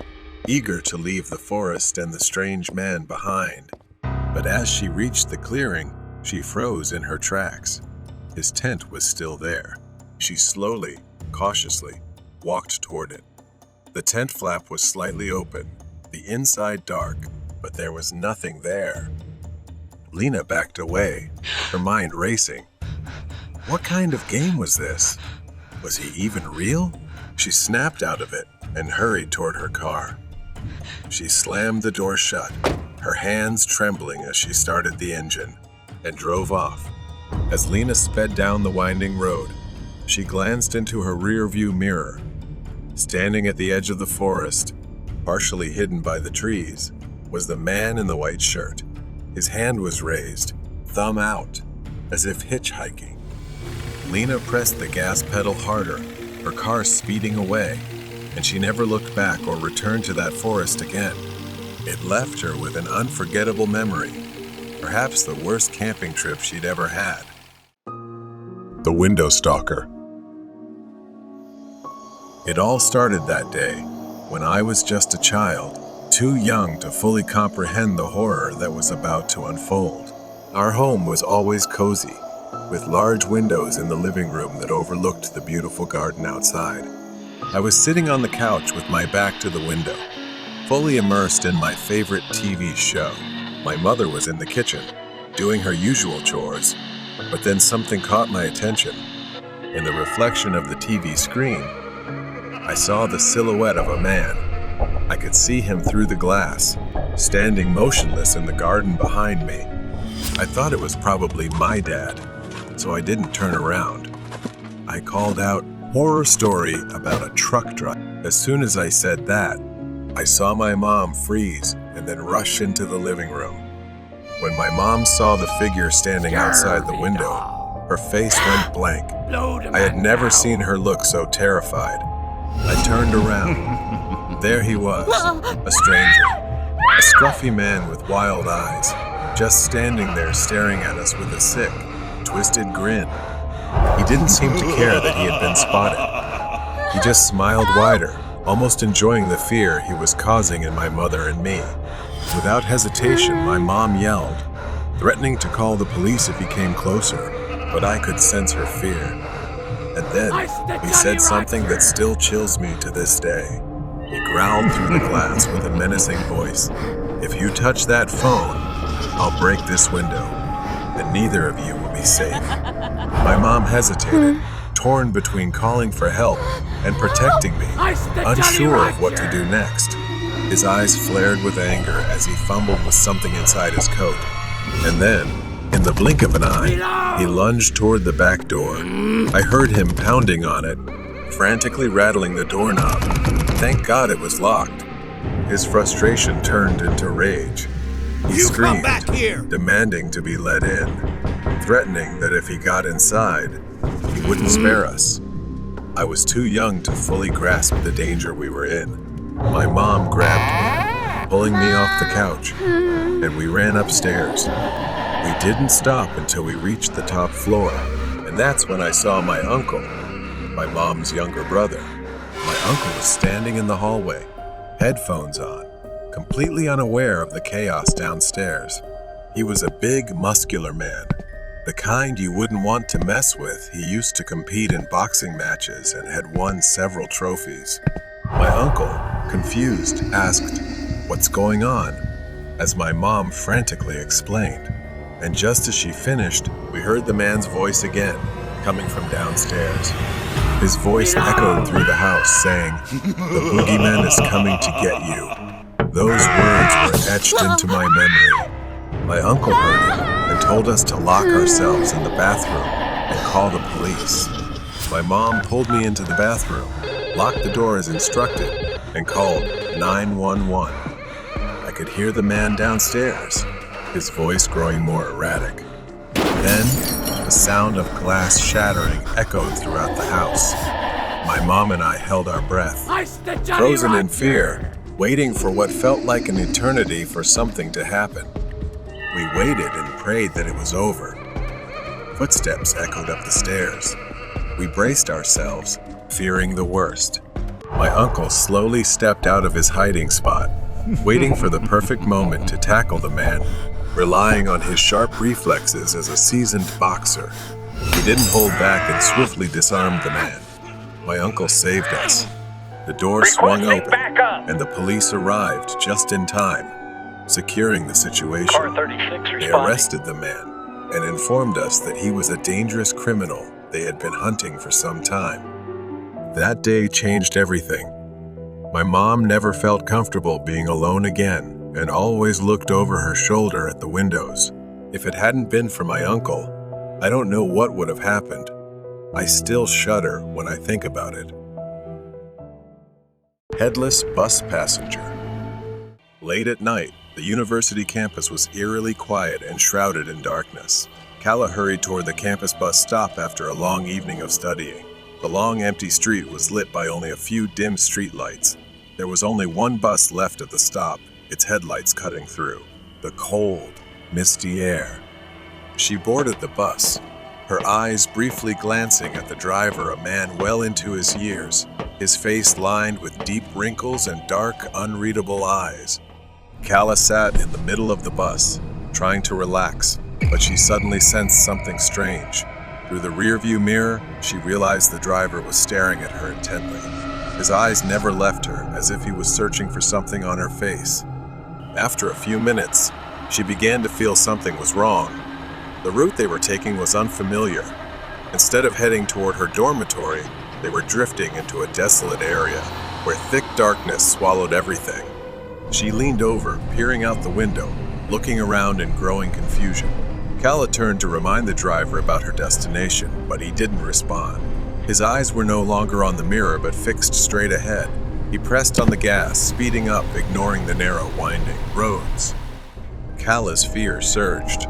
eager to leave the forest and the strange man behind. But as she reached the clearing, she froze in her tracks. His tent was still there. She slowly, cautiously, walked toward it. The tent flap was slightly open, the inside dark, but there was nothing there. Lena backed away, her mind racing. What kind of game was this? Was he even real? She snapped out of it and hurried toward her car. She slammed the door shut, her hands trembling as she started the engine, and drove off. As Lena sped down the winding road, she glanced into her rearview mirror. Standing at the edge of the forest, partially hidden by the trees, was the man in the white shirt. His hand was raised, thumb out, as if hitchhiking. Lena pressed the gas pedal harder, her car speeding away, and she never looked back or returned to that forest again. It left her with an unforgettable memory, perhaps the worst camping trip she'd ever had. The Window Stalker. It all started that day, when I was just a child, too young to fully comprehend the horror that was about to unfold. Our home was always cozy, with large windows in the living room that overlooked the beautiful garden outside. I was sitting on the couch with my back to the window, fully immersed in my favorite TV show. My mother was in the kitchen, doing her usual chores, but then something caught my attention. In the reflection of the TV screen, I saw the silhouette of a man. I could see him through the glass, standing motionless in the garden behind me. I thought it was probably my dad, so I didn't turn around. I called out, "Horror story about a truck driver." As soon as I said that, I saw my mom freeze and then rush into the living room. When my mom saw the figure standing outside the window, her face went blank. I had never seen her look so terrified. I turned around. There he was, a stranger, a scruffy man with wild eyes, just standing there staring at us with a sick, twisted grin. He didn't seem to care that he had been spotted. He just smiled wider, almost enjoying the fear he was causing in my mother and me. Without hesitation, my mom yelled, threatening to call the police if he came closer, but I could sense her fear. And then he said something that still chills me to this day. He growled through the glass with a menacing voice, "If you touch that phone, I'll break this window, and neither of you will be safe." My mom hesitated, torn between calling for help and protecting me, unsure of what to do next. His eyes flared with anger as he fumbled with something inside his coat. And then, in the blink of an eye, he lunged toward the back door. I heard him pounding on it, frantically rattling the doorknob. Thank God it was locked. His frustration turned into rage. He screamed, demanding to be let in, threatening that if he got inside, he wouldn't spare us. I was too young to fully grasp the danger we were in. My mom grabbed me, pulling me off the couch, and we ran upstairs. We didn't stop until we reached the top floor, and that's when I saw my uncle, my mom's younger brother. My uncle was standing in the hallway, headphones on, completely unaware of the chaos downstairs. He was a big, muscular man, the kind you wouldn't want to mess with. He used to compete in boxing matches and had won several trophies. My uncle, confused, asked, "What's going on?" as my mom frantically explained. And just as she finished, we heard the man's voice again, coming from downstairs. His voice echoed through the house, saying, "The boogeyman is coming to get you." Those words were etched into my memory. My uncle heard it and told us to lock ourselves in the bathroom and call the police. My mom pulled me into the bathroom, locked the door as instructed, and called 911. I could hear the man downstairs, his voice growing more erratic. Then, the sound of glass shattering echoed throughout the house. My mom and I held our breath, frozen in fear, waiting for what felt like an eternity for something to happen. We waited and prayed that it was over. Footsteps echoed up the stairs. We braced ourselves, fearing the worst. My uncle slowly stepped out of his hiding spot, waiting for the perfect moment to tackle the man, relying on his sharp reflexes as a seasoned boxer. He didn't hold back and swiftly disarmed the man. My uncle saved us. The door swung open, and the police arrived just in time, securing the situation. They arrested the man and informed us that he was a dangerous criminal they had been hunting for some time. That day changed everything. My mom never felt comfortable being alone again and always looked over her shoulder at the windows. If it hadn't been for my uncle, I don't know what would have happened. I still shudder when I think about it. Headless bus passenger. Late at night, the university campus was eerily quiet and shrouded in darkness. Kala hurried toward the campus bus stop after a long evening of studying. The long, empty street was lit by only a few dim streetlights. There was only one bus left at the stop, its headlights cutting through the cold, misty air. She boarded the bus, her eyes briefly glancing at the driver, a man well into his years, his face lined with deep wrinkles and dark, unreadable eyes. Kala sat in the middle of the bus, trying to relax, but she suddenly sensed something strange. Through the rearview mirror, she realized the driver was staring at her intently. His eyes never left her, as if he was searching for something on her face. After a few minutes, she began to feel something was wrong. The route they were taking was unfamiliar. Instead of heading toward her dormitory, they were drifting into a desolate area, where thick darkness swallowed everything. She leaned over, peering out the window, looking around in growing confusion. Kala turned to remind the driver about her destination, but he didn't respond. His eyes were no longer on the mirror, but fixed straight ahead. He pressed on the gas, speeding up, ignoring the narrow, winding roads. Kala's fear surged.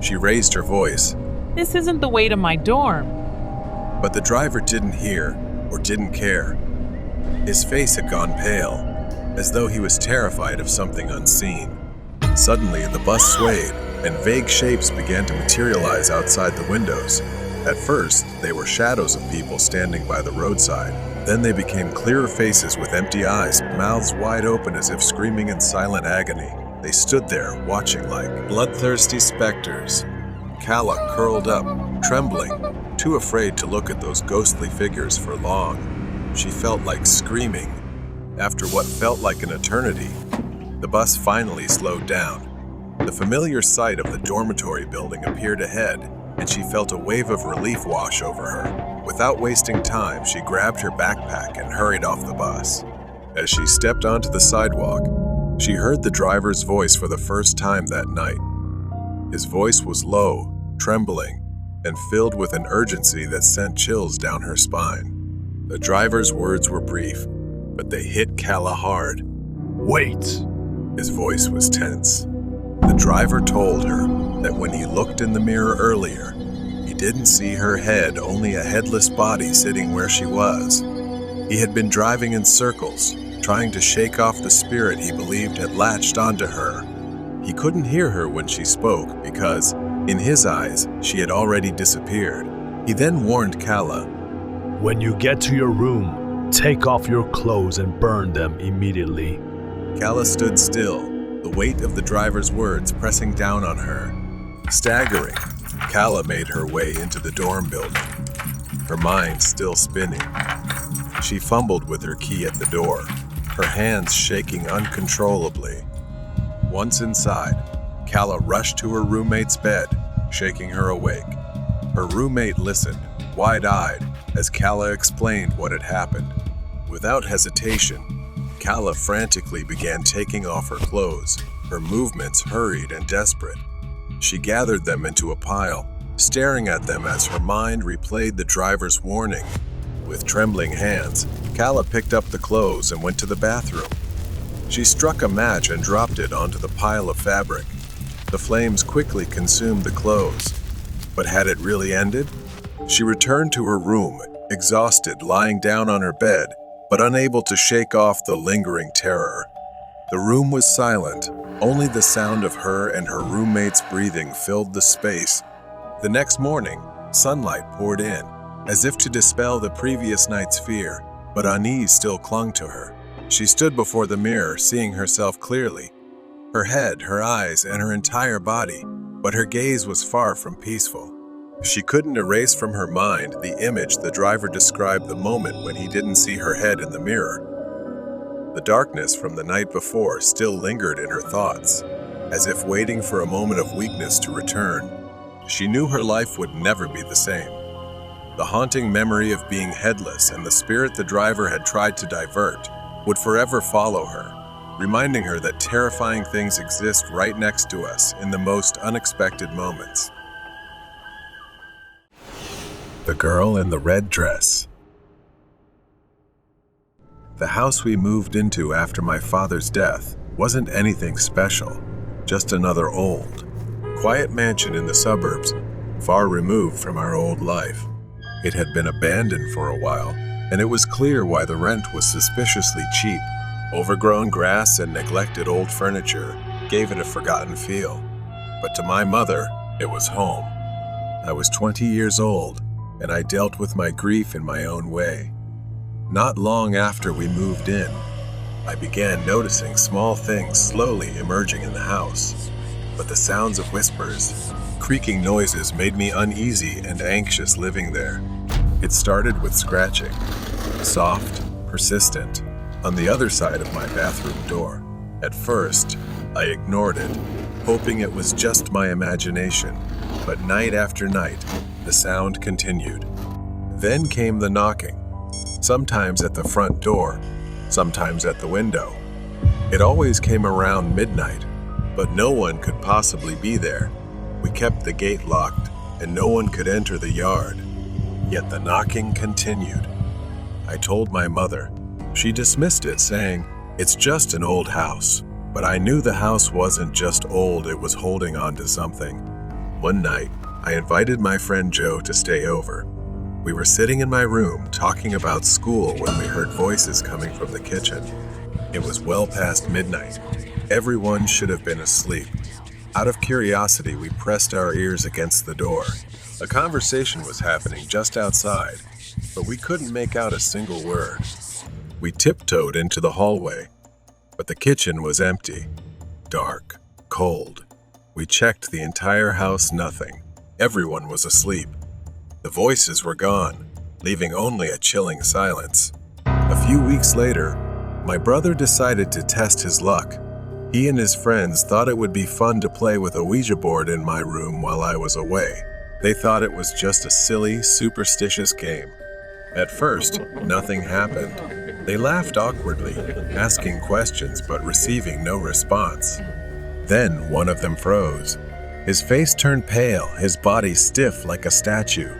She raised her voice. "This isn't the way to my dorm." But the driver didn't hear or didn't care. His face had gone pale, as though he was terrified of something unseen. Suddenly, the bus swayed, and vague shapes began to materialize outside the windows. At first, they were shadows of people standing by the roadside. Then they became clearer faces with empty eyes, mouths wide open as if screaming in silent agony. They stood there, watching like bloodthirsty specters. Kala curled up, trembling, too afraid to look at those ghostly figures for long. She felt like screaming. After what felt like an eternity, the bus finally slowed down. The familiar sight of the dormitory building appeared ahead, and she felt a wave of relief wash over her. Without wasting time, she grabbed her backpack and hurried off the bus. As she stepped onto the sidewalk, she heard the driver's voice for the first time that night. His voice was low, trembling, and filled with an urgency that sent chills down her spine. The driver's words were brief, but they hit Kala hard. "Wait!" His voice was tense. The driver told her that when he looked in the mirror earlier, he didn't see her head, only a headless body sitting where she was. He had been driving in circles, trying to shake off the spirit he believed had latched onto her. He couldn't hear her when she spoke because, in his eyes, she had already disappeared. He then warned Kala. When you get to your room, take off your clothes and burn them immediately. Kala stood still, the weight of the driver's words pressing down on her. Staggering, Kala made her way into the dorm building, her mind still spinning. She fumbled with her key at the door, her hands shaking uncontrollably. Once inside, Kala rushed to her roommate's bed, shaking her awake. Her roommate listened, wide-eyed, as Kala explained what had happened. Without hesitation, Kala frantically began taking off her clothes, her movements hurried and desperate. She gathered them into a pile, staring at them as her mind replayed the driver's warning. With trembling hands, Kala picked up the clothes and went to the bathroom. She struck a match and dropped it onto the pile of fabric. The flames quickly consumed the clothes. But had it really ended? She returned to her room, exhausted, lying down on her bed, but unable to shake off the lingering terror. The room was silent. Only the sound of her and her roommate's breathing filled the space. The next morning, sunlight poured in, as if to dispel the previous night's fear, but unease still clung to her. She stood before the mirror, seeing herself clearly. Her head, her eyes, and her entire body, but her gaze was far from peaceful. She couldn't erase from her mind the image the driver described the moment when he didn't see her head in the mirror. The darkness from the night before still lingered in her thoughts, as if waiting for a moment of weakness to return. She knew her life would never be the same. The haunting memory of being headless and the spirit the driver had tried to divert would forever follow her, reminding her that terrifying things exist right next to us in the most unexpected moments. The girl in the red dress. The house we moved into after my father's death wasn't anything special, just another old, quiet mansion in the suburbs, far removed from our old life. It had been abandoned for a while, and it was clear why the rent was suspiciously cheap. Overgrown grass and neglected old furniture gave it a forgotten feel. But to my mother, it was home. I was 20 years old, and I dealt with my grief in my own way. Not long after we moved in, I began noticing small things slowly emerging in the house. But the sounds of whispers, creaking noises made me uneasy and anxious living there. It started with scratching, soft, persistent, on the other side of my bathroom door. At first, I ignored it, hoping it was just my imagination. But night after night, the sound continued. Then came the knocking, sometimes at the front door, sometimes at the window. It always came around midnight, but no one could possibly be there. We kept the gate locked, and no one could enter the yard. Yet the knocking continued. I told my mother. She dismissed it, saying, "It's just an old house." But I knew the house wasn't just old, it was holding on to something. One night, I invited my friend Joe to stay over. We were sitting in my room talking about school when we heard voices coming from the kitchen. It was well past midnight. Everyone should have been asleep. Out of curiosity, we pressed our ears against the door. A conversation was happening just outside, but we couldn't make out a single word. We tiptoed into the hallway, but the kitchen was empty, dark, cold. We checked the entire house, nothing. Everyone was asleep. The voices were gone, leaving only a chilling silence. A few weeks later, my brother decided to test his luck. He and his friends thought it would be fun to play with a Ouija board in my room while I was away. They thought it was just a silly, superstitious game. At first, nothing happened. They laughed awkwardly, asking questions but receiving no response. Then one of them froze. His face turned pale, his body stiff like a statue.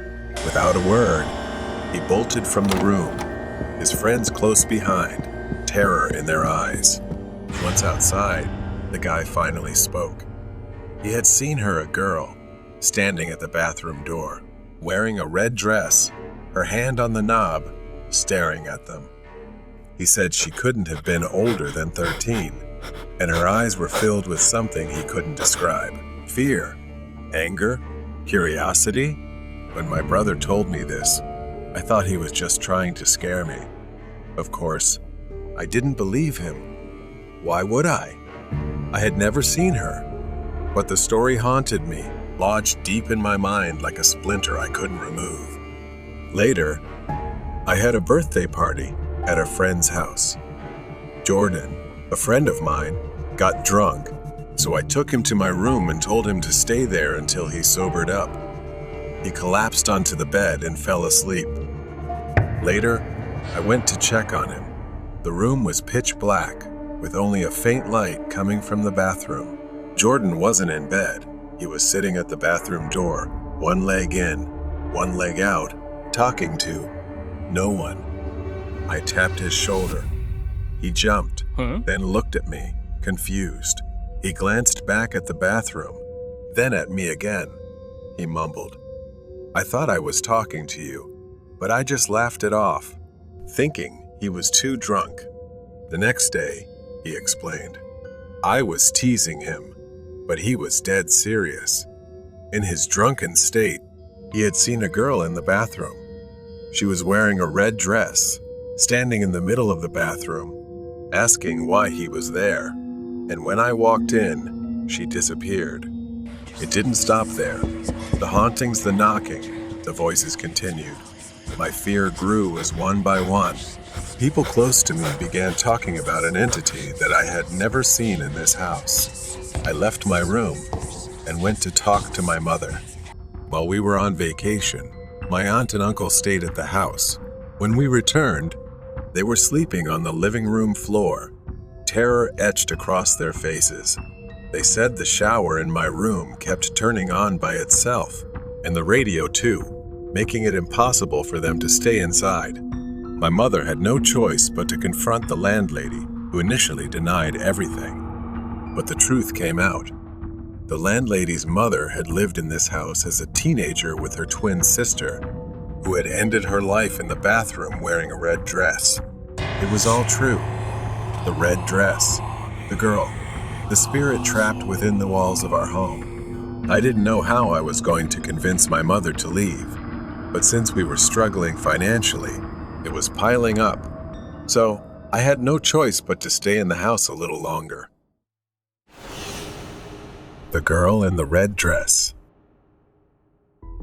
Without a word, he bolted from the room, his friends close behind, terror in their eyes. Once outside, the guy finally spoke. He had seen her, a girl, standing at the bathroom door. wearing a red dress, her hand on the knob, staring at them. He said she couldn't have been older than 13, and her eyes were filled with something he couldn't describe. Fear, anger, curiosity. When my brother told me this, I thought he was just trying to scare me. Of course, I didn't believe him. Why would I? I had never seen her. But the story haunted me, lodged deep in my mind like a splinter I couldn't remove. Later, I had a birthday party at a friend's house. Jordan, a friend of mine, got drunk, so I took him to my room and told him to stay there until he sobered up. He collapsed onto the bed and fell asleep. Later, I went to check on him. The room was pitch black, with only a faint light coming from the bathroom. Jordan wasn't in bed. He was sitting at the bathroom door, one leg in, one leg out, talking to no one. I tapped his shoulder. He jumped, then looked at me, confused. He glanced back at the bathroom, then at me again. He mumbled, "I thought I was talking to you, but I just laughed it off, thinking he was too drunk." The next day, he explained, I was teasing him, but he was dead serious. In his drunken state, he had seen a girl in the bathroom. She was wearing a red dress, standing in the middle of the bathroom, asking why he was there. And when I walked in, she disappeared. It didn't stop there. The hauntings, the knocking, the voices continued. My fear grew as one by one. People close to me began talking about an entity that I had never seen in this house. I left my room and went to talk to my mother. While we were on vacation, my aunt and uncle stayed at the house. When we returned, they were sleeping on the living room floor, terror etched across their faces. They said the shower in my room kept turning on by itself, and the radio too, making it impossible for them to stay inside. My mother had no choice but to confront the landlady, who initially denied everything. But the truth came out. The landlady's mother had lived in this house as a teenager with her twin sister, who had ended her life in the bathroom wearing a red dress. It was all true. The red dress, the girl, the spirit trapped within the walls of our home. I didn't know how I was going to convince my mother to leave, but since we were struggling financially, it was piling up. So I had no choice but to stay in the house a little longer. The girl in the red dress.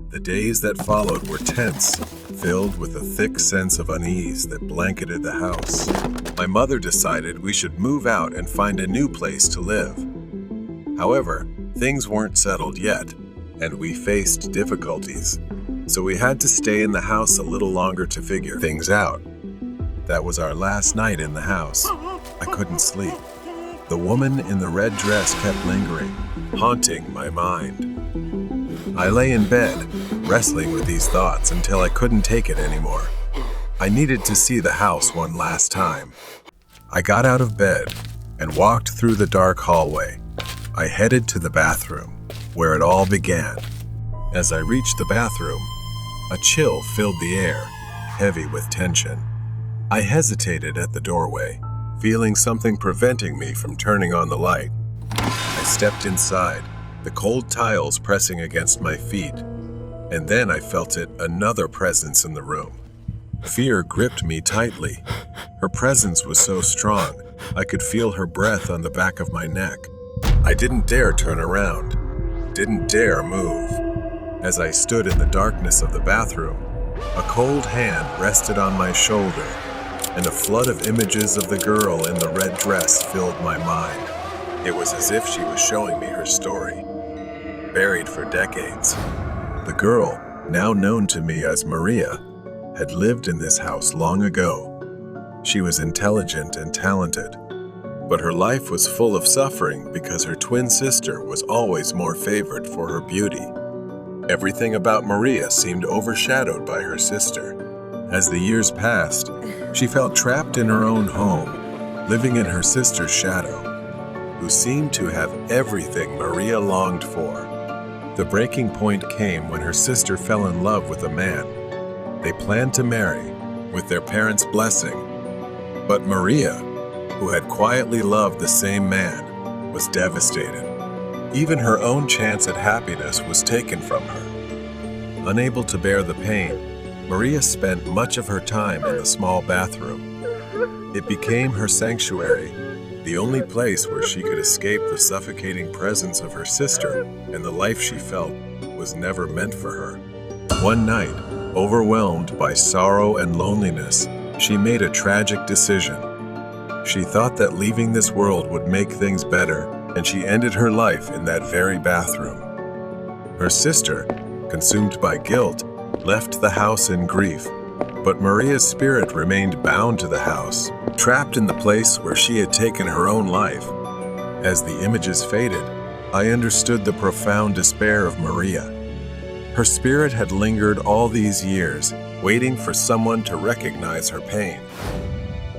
The days that followed were tense, filled with a thick sense of unease that blanketed the house. My mother decided we should move out and find a new place to live. However, things weren't settled yet, and we faced difficulties. So we had to stay in the house a little longer to figure things out. That was our last night in the house. I couldn't sleep. The woman in the red dress kept lingering, haunting my mind. I lay in bed, wrestling with these thoughts until I couldn't take it anymore. I needed to see the house one last time. I got out of bed and walked through the dark hallway. I headed to the bathroom, where it all began. As I reached the bathroom, a chill filled the air, heavy with tension. I hesitated at the doorway, feeling something preventing me from turning on the light. I stepped inside, the cold tiles pressing against my feet, and then I felt another presence in the room. Fear gripped me tightly. Her presence was so strong, I could feel her breath on the back of my neck. I didn't dare turn around, didn't dare move. As I stood in the darkness of the bathroom, a cold hand rested on my shoulder, and a flood of images of the girl in the red dress filled my mind. It was as if she was showing me her story. Buried for decades, the girl, now known to me as Maria, had lived in this house long ago. She was intelligent and talented, but her life was full of suffering because her twin sister was always more favored for her beauty. Everything about Maria seemed overshadowed by her sister. As the years passed, she felt trapped in her own home, living in her sister's shadow, who seemed to have everything Maria longed for. The breaking point came when her sister fell in love with a man. They planned to marry, with their parents' blessing. But Maria, who had quietly loved the same man, was devastated. Even her own chance at happiness was taken from her. Unable to bear the pain, Maria spent much of her time in the small bathroom. It became her sanctuary, the only place where she could escape the suffocating presence of her sister, and the life she felt was never meant for her. One night, overwhelmed by sorrow and loneliness, she made a tragic decision. She thought that leaving this world would make things better, and she ended her life in that very bathroom. Her sister, consumed by guilt, left the house in grief, but Maria's spirit remained bound to the house, trapped in the place where she had taken her own life. As the images faded, I understood the profound despair of Maria. Her spirit had lingered all these years, waiting for someone to recognize her pain.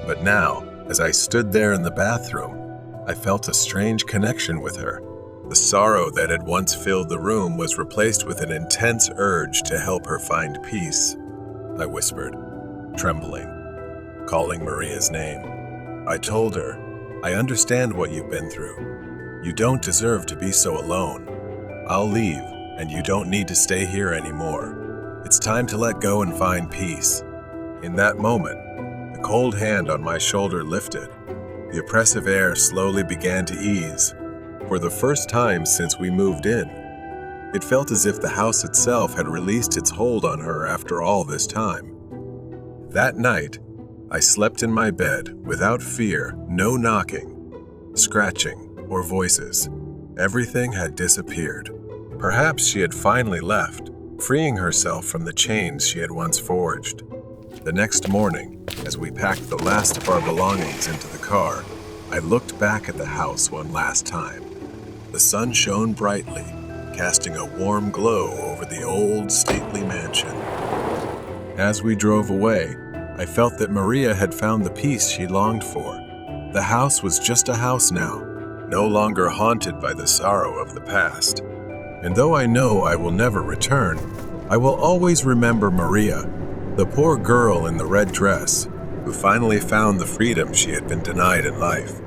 But now, as I stood there in the bathroom, I felt a strange connection with her. The sorrow that had once filled the room was replaced with an intense urge to help her find peace. I whispered, trembling, calling Maria's name. I told her, I understand what you've been through. You don't deserve to be so alone. I'll leave, and you don't need to stay here anymore. It's time to let go and find peace. In that moment, the cold hand on my shoulder lifted. The oppressive air slowly began to ease. For the first time since we moved in, it felt as if the house itself had released its hold on her after all this time. That night, I slept in my bed without fear, no knocking, scratching, or voices. Everything had disappeared. Perhaps she had finally left, freeing herself from the chains she had once forged. The next morning, as we packed the last of our belongings into the car, I looked back at the house one last time. The sun shone brightly, casting a warm glow over the old, stately mansion. As we drove away, I felt that Maria had found the peace she longed for. The house was just a house now, no longer haunted by the sorrow of the past. And though I know I will never return, I will always remember Maria, the poor girl in the red dress, who finally found the freedom she had been denied in life.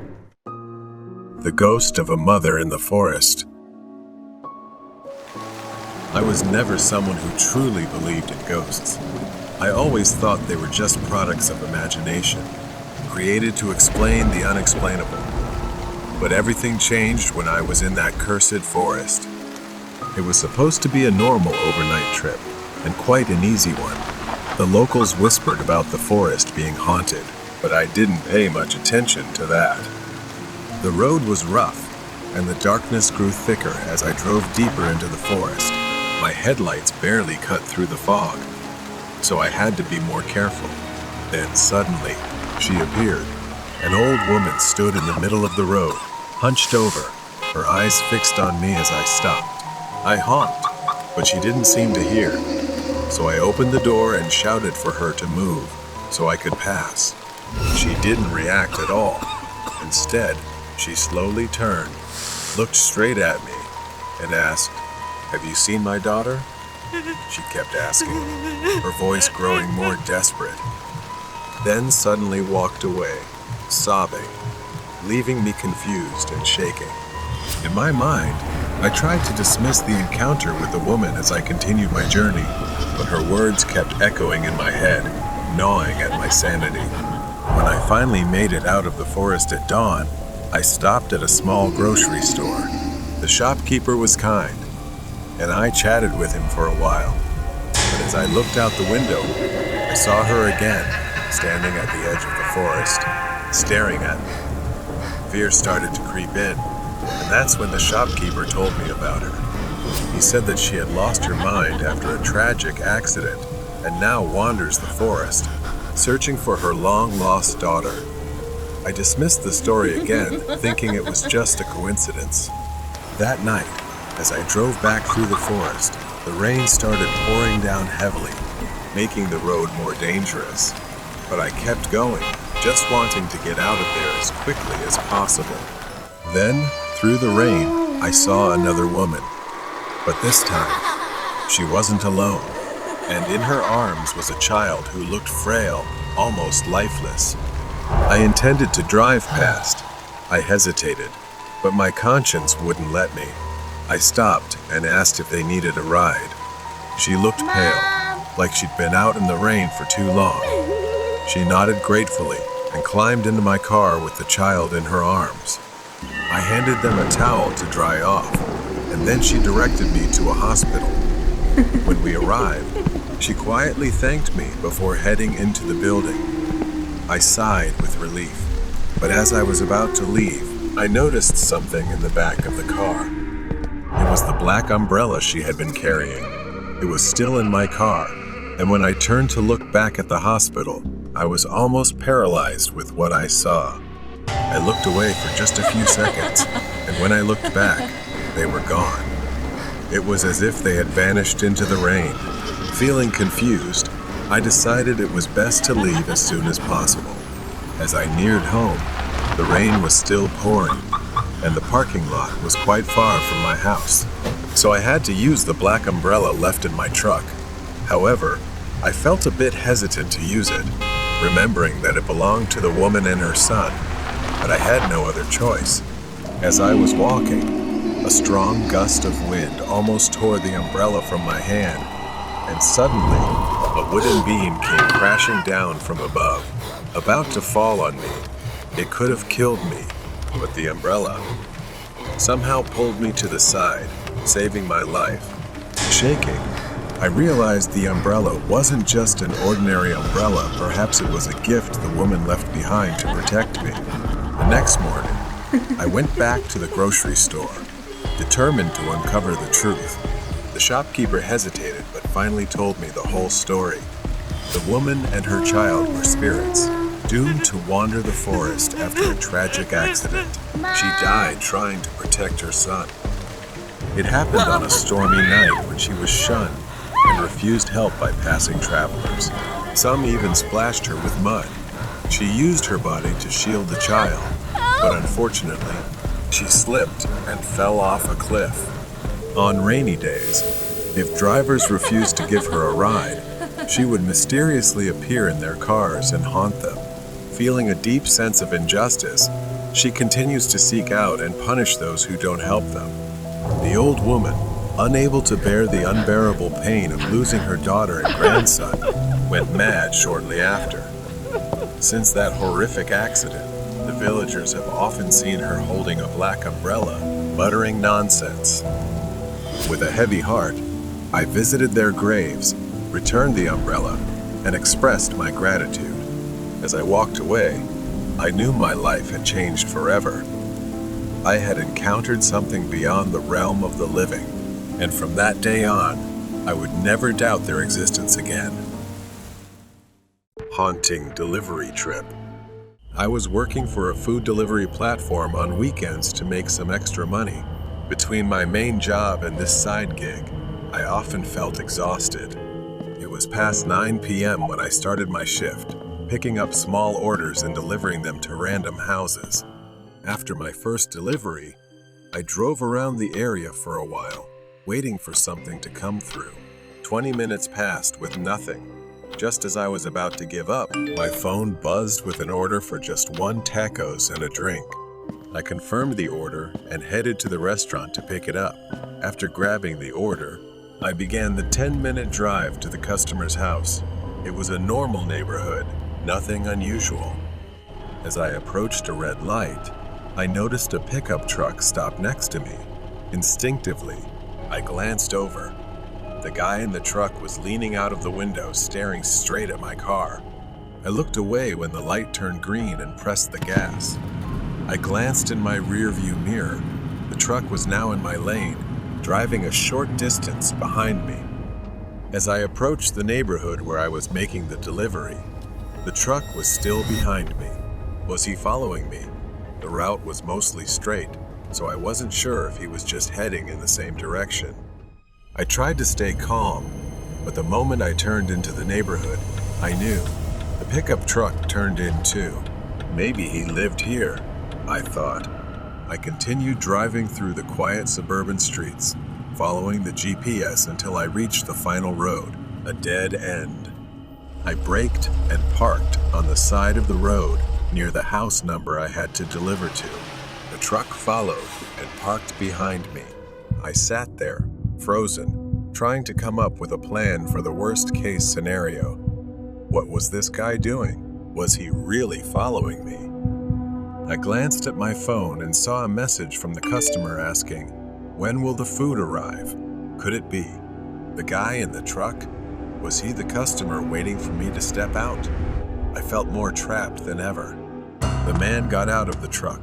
The ghost of a mother in the forest. I was never someone who truly believed in ghosts. I always thought they were just products of imagination, created to explain the unexplainable. But everything changed when I was in that cursed forest. It was supposed to be a normal overnight trip, and quite an easy one. The locals whispered about the forest being haunted, but I didn't pay much attention to that. The road was rough, and the darkness grew thicker as I drove deeper into the forest. My headlights barely cut through the fog, so I had to be more careful. Then suddenly, she appeared. An old woman stood in the middle of the road, hunched over, her eyes fixed on me as I stopped. I honked, but she didn't seem to hear, so I opened the door and shouted for her to move so I could pass. She didn't react at all. Instead, she slowly turned, looked straight at me, and asked, "Have you seen my daughter?" She kept asking, her voice growing more desperate. Then suddenly walked away, sobbing, leaving me confused and shaking. In my mind, I tried to dismiss the encounter with the woman as I continued my journey, but her words kept echoing in my head, gnawing at my sanity. When I finally made it out of the forest at dawn, I stopped at a small grocery store. The shopkeeper was kind, and I chatted with him for a while. But as I looked out the window, I saw her again, standing at the edge of the forest, staring at me. Fear started to creep in, and that's when the shopkeeper told me about her. He said that she had lost her mind after a tragic accident and now wanders the forest, searching for her long-lost daughter. I dismissed the story again, thinking it was just a coincidence. That night, as I drove back through the forest, the rain started pouring down heavily, making the road more dangerous. But I kept going, just wanting to get out of there as quickly as possible. Then, through the rain, I saw another woman. But this time, she wasn't alone, and in her arms was a child who looked frail, almost lifeless. I intended to drive past. I hesitated, but my conscience wouldn't let me. I stopped and asked if they needed a ride. She looked pale, like she'd been out in the rain for too long. She nodded gratefully and climbed into my car with the child in her arms. I handed them a towel to dry off, and then she directed me to a hospital. When we arrived, she quietly thanked me before heading into the building. I sighed with relief, but as I was about to leave, I noticed something in the back of the car. It was the black umbrella she had been carrying. It was still in my car, and when I turned to look back at the hospital, I was almost paralyzed with what I saw. I looked away for just a few seconds, and when I looked back, they were gone. It was as if they had vanished into the rain. Feeling confused, I decided it was best to leave as soon as possible. As I neared home, the rain was still pouring, and the parking lot was quite far from my house, so I had to use the black umbrella left in my truck. However, I felt a bit hesitant to use it, remembering that it belonged to the woman and her son, but I had no other choice. As I was walking, a strong gust of wind almost tore the umbrella from my hand, and suddenly, a wooden beam came crashing down from above, about to fall on me. It could have killed me, but the umbrella somehow pulled me to the side, saving my life. Shaking, I realized the umbrella wasn't just an ordinary umbrella. Perhaps it was a gift the woman left behind to protect me. The next morning, I went back to the grocery store, determined to uncover the truth. The shopkeeper hesitated, but finally told me the whole story. The woman and her child were spirits, doomed to wander the forest after a tragic accident. She died trying to protect her son. It happened on a stormy night when she was shunned and refused help by passing travelers. Some even splashed her with mud. She used her body to shield the child, but unfortunately, she slipped and fell off a cliff. On rainy days, if drivers refused to give her a ride, she would mysteriously appear in their cars and haunt them. Feeling a deep sense of injustice, she continues to seek out and punish those who don't help them. The old woman, unable to bear the unbearable pain of losing her daughter and grandson, went mad shortly after. Since that horrific accident, the villagers have often seen her holding a black umbrella, muttering nonsense. With a heavy heart, I visited their graves, returned the umbrella, and expressed my gratitude. As I walked away, I knew my life had changed forever. I had encountered something beyond the realm of the living, and from that day on, I would never doubt their existence again. Haunting delivery trip. I was working for a food delivery platform on weekends to make some extra money. Between my main job and this side gig, I often felt exhausted. It was past 9 p.m. when I started my shift, picking up small orders and delivering them to random houses. After my first delivery, I drove around the area for a while, waiting for something to come through. 20 minutes passed with nothing. Just as I was about to give up, my phone buzzed with an order for just 1 tacos and a drink. I confirmed the order and headed to the restaurant to pick it up. After grabbing the order, I began the 10-minute drive to the customer's house. It was a normal neighborhood, nothing unusual. As I approached a red light, I noticed a pickup truck stop next to me. Instinctively, I glanced over. The guy in the truck was leaning out of the window, staring straight at my car. I looked away when the light turned green and pressed the gas. I glanced in my rearview mirror. The truck was now in my lane, driving a short distance behind me. As I approached the neighborhood where I was making the delivery, the truck was still behind me. Was he following me? The route was mostly straight, so I wasn't sure if he was just heading in the same direction. I tried to stay calm, but the moment I turned into the neighborhood, I knew. The pickup truck turned in too. Maybe he lived here, I thought. I continued driving through the quiet suburban streets, following the GPS until I reached the final road, a dead end. I braked and parked on the side of the road near the house number I had to deliver to. The truck followed and parked behind me. I sat there, frozen, trying to come up with a plan for the worst-case scenario. What was this guy doing? Was he really following me? I glanced at my phone and saw a message from the customer asking, "When will the food arrive?" Could it be the guy in the truck? Was he the customer waiting for me to step out? I felt more trapped than ever. The man got out of the truck.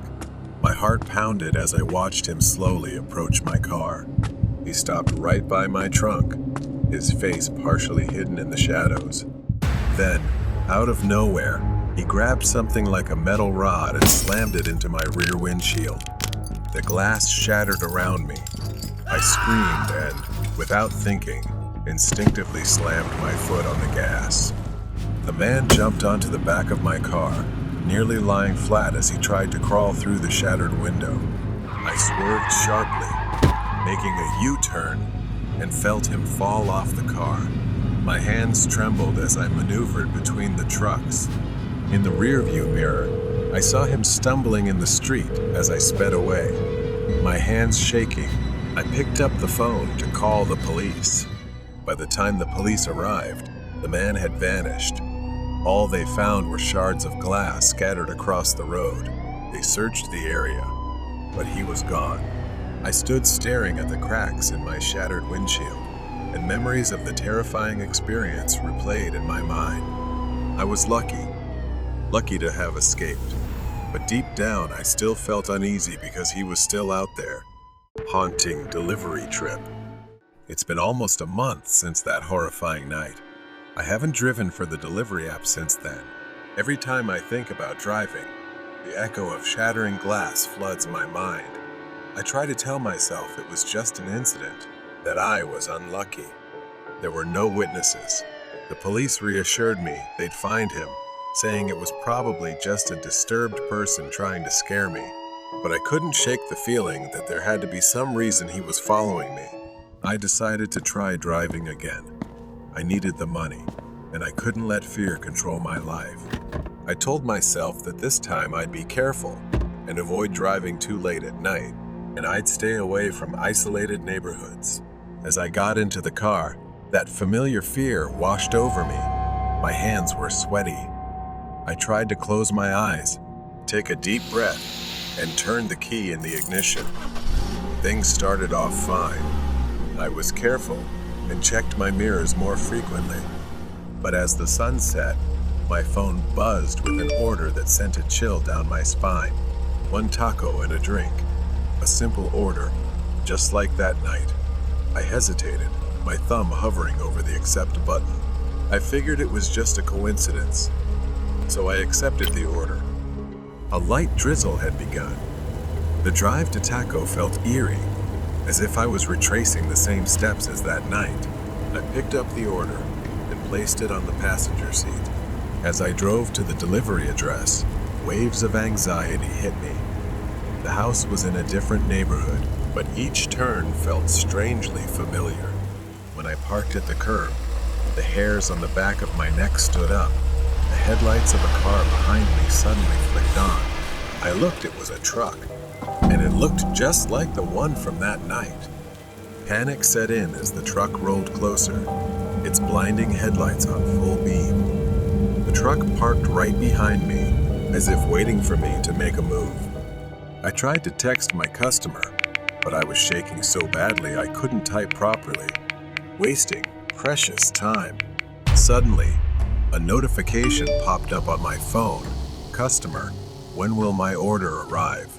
My heart pounded as I watched him slowly approach my car. He stopped right by my trunk, his face partially hidden in the shadows. Then, out of nowhere, he grabbed something like a metal rod and slammed it into my rear windshield. The glass shattered around me. I screamed and, without thinking, instinctively slammed my foot on the gas. The man jumped onto the back of my car, nearly lying flat as he tried to crawl through the shattered window. I swerved sharply, making a U-turn, and felt him fall off the car. My hands trembled as I maneuvered between the trucks. In the rearview mirror, I saw him stumbling in the street as I sped away. My hands shaking, I picked up the phone to call the police. By the time the police arrived, the man had vanished. All they found were shards of glass scattered across the road. They searched the area, but he was gone. I stood staring at the cracks in my shattered windshield, and memories of the terrifying experience replayed in my mind. I was lucky to have escaped, but deep down I still felt uneasy because he was still out there, haunting delivery trip. It's been almost a month since that horrifying night. I haven't driven for the delivery app since then. Every time I think about driving, the echo of shattering glass floods my mind. I try to tell myself it was just an incident, that I was unlucky. There were no witnesses. The police reassured me they'd find him, saying it was probably just a disturbed person trying to scare me. But I couldn't shake the feeling that there had to be some reason he was following me. I decided to try driving again. I needed the money, and I couldn't let fear control my life. I told myself that this time I'd be careful and avoid driving too late at night, and I'd stay away from isolated neighborhoods. As I got into the car, that familiar fear washed over me. My hands were sweaty. I tried to close my eyes, take a deep breath, and turn the key in the ignition. Things started off fine. I was careful and checked my mirrors more frequently. But as the sun set, my phone buzzed with an order that sent a chill down my spine. 1 taco and a drink. A simple order, just like that night. I hesitated, my thumb hovering over the accept button. I figured it was just a coincidence, so I accepted the order. A light drizzle had begun. The drive to Taco felt eerie, as if I was retracing the same steps as that night. I picked up the order and placed it on the passenger seat. As I drove to the delivery address, waves of anxiety hit me. The house was in a different neighborhood, but each turn felt strangely familiar. When I parked at the curb, the hairs on the back of my neck stood up. The headlights of a car behind me suddenly flicked on. I looked, it was a truck, and it looked just like the one from that night. Panic set in as the truck rolled closer, its blinding headlights on full beam. The truck parked right behind me, as if waiting for me to make a move. I tried to text my customer, but I was shaking so badly I couldn't type properly, wasting precious time. Suddenly, a notification popped up on my phone. "Customer, when will my order arrive?"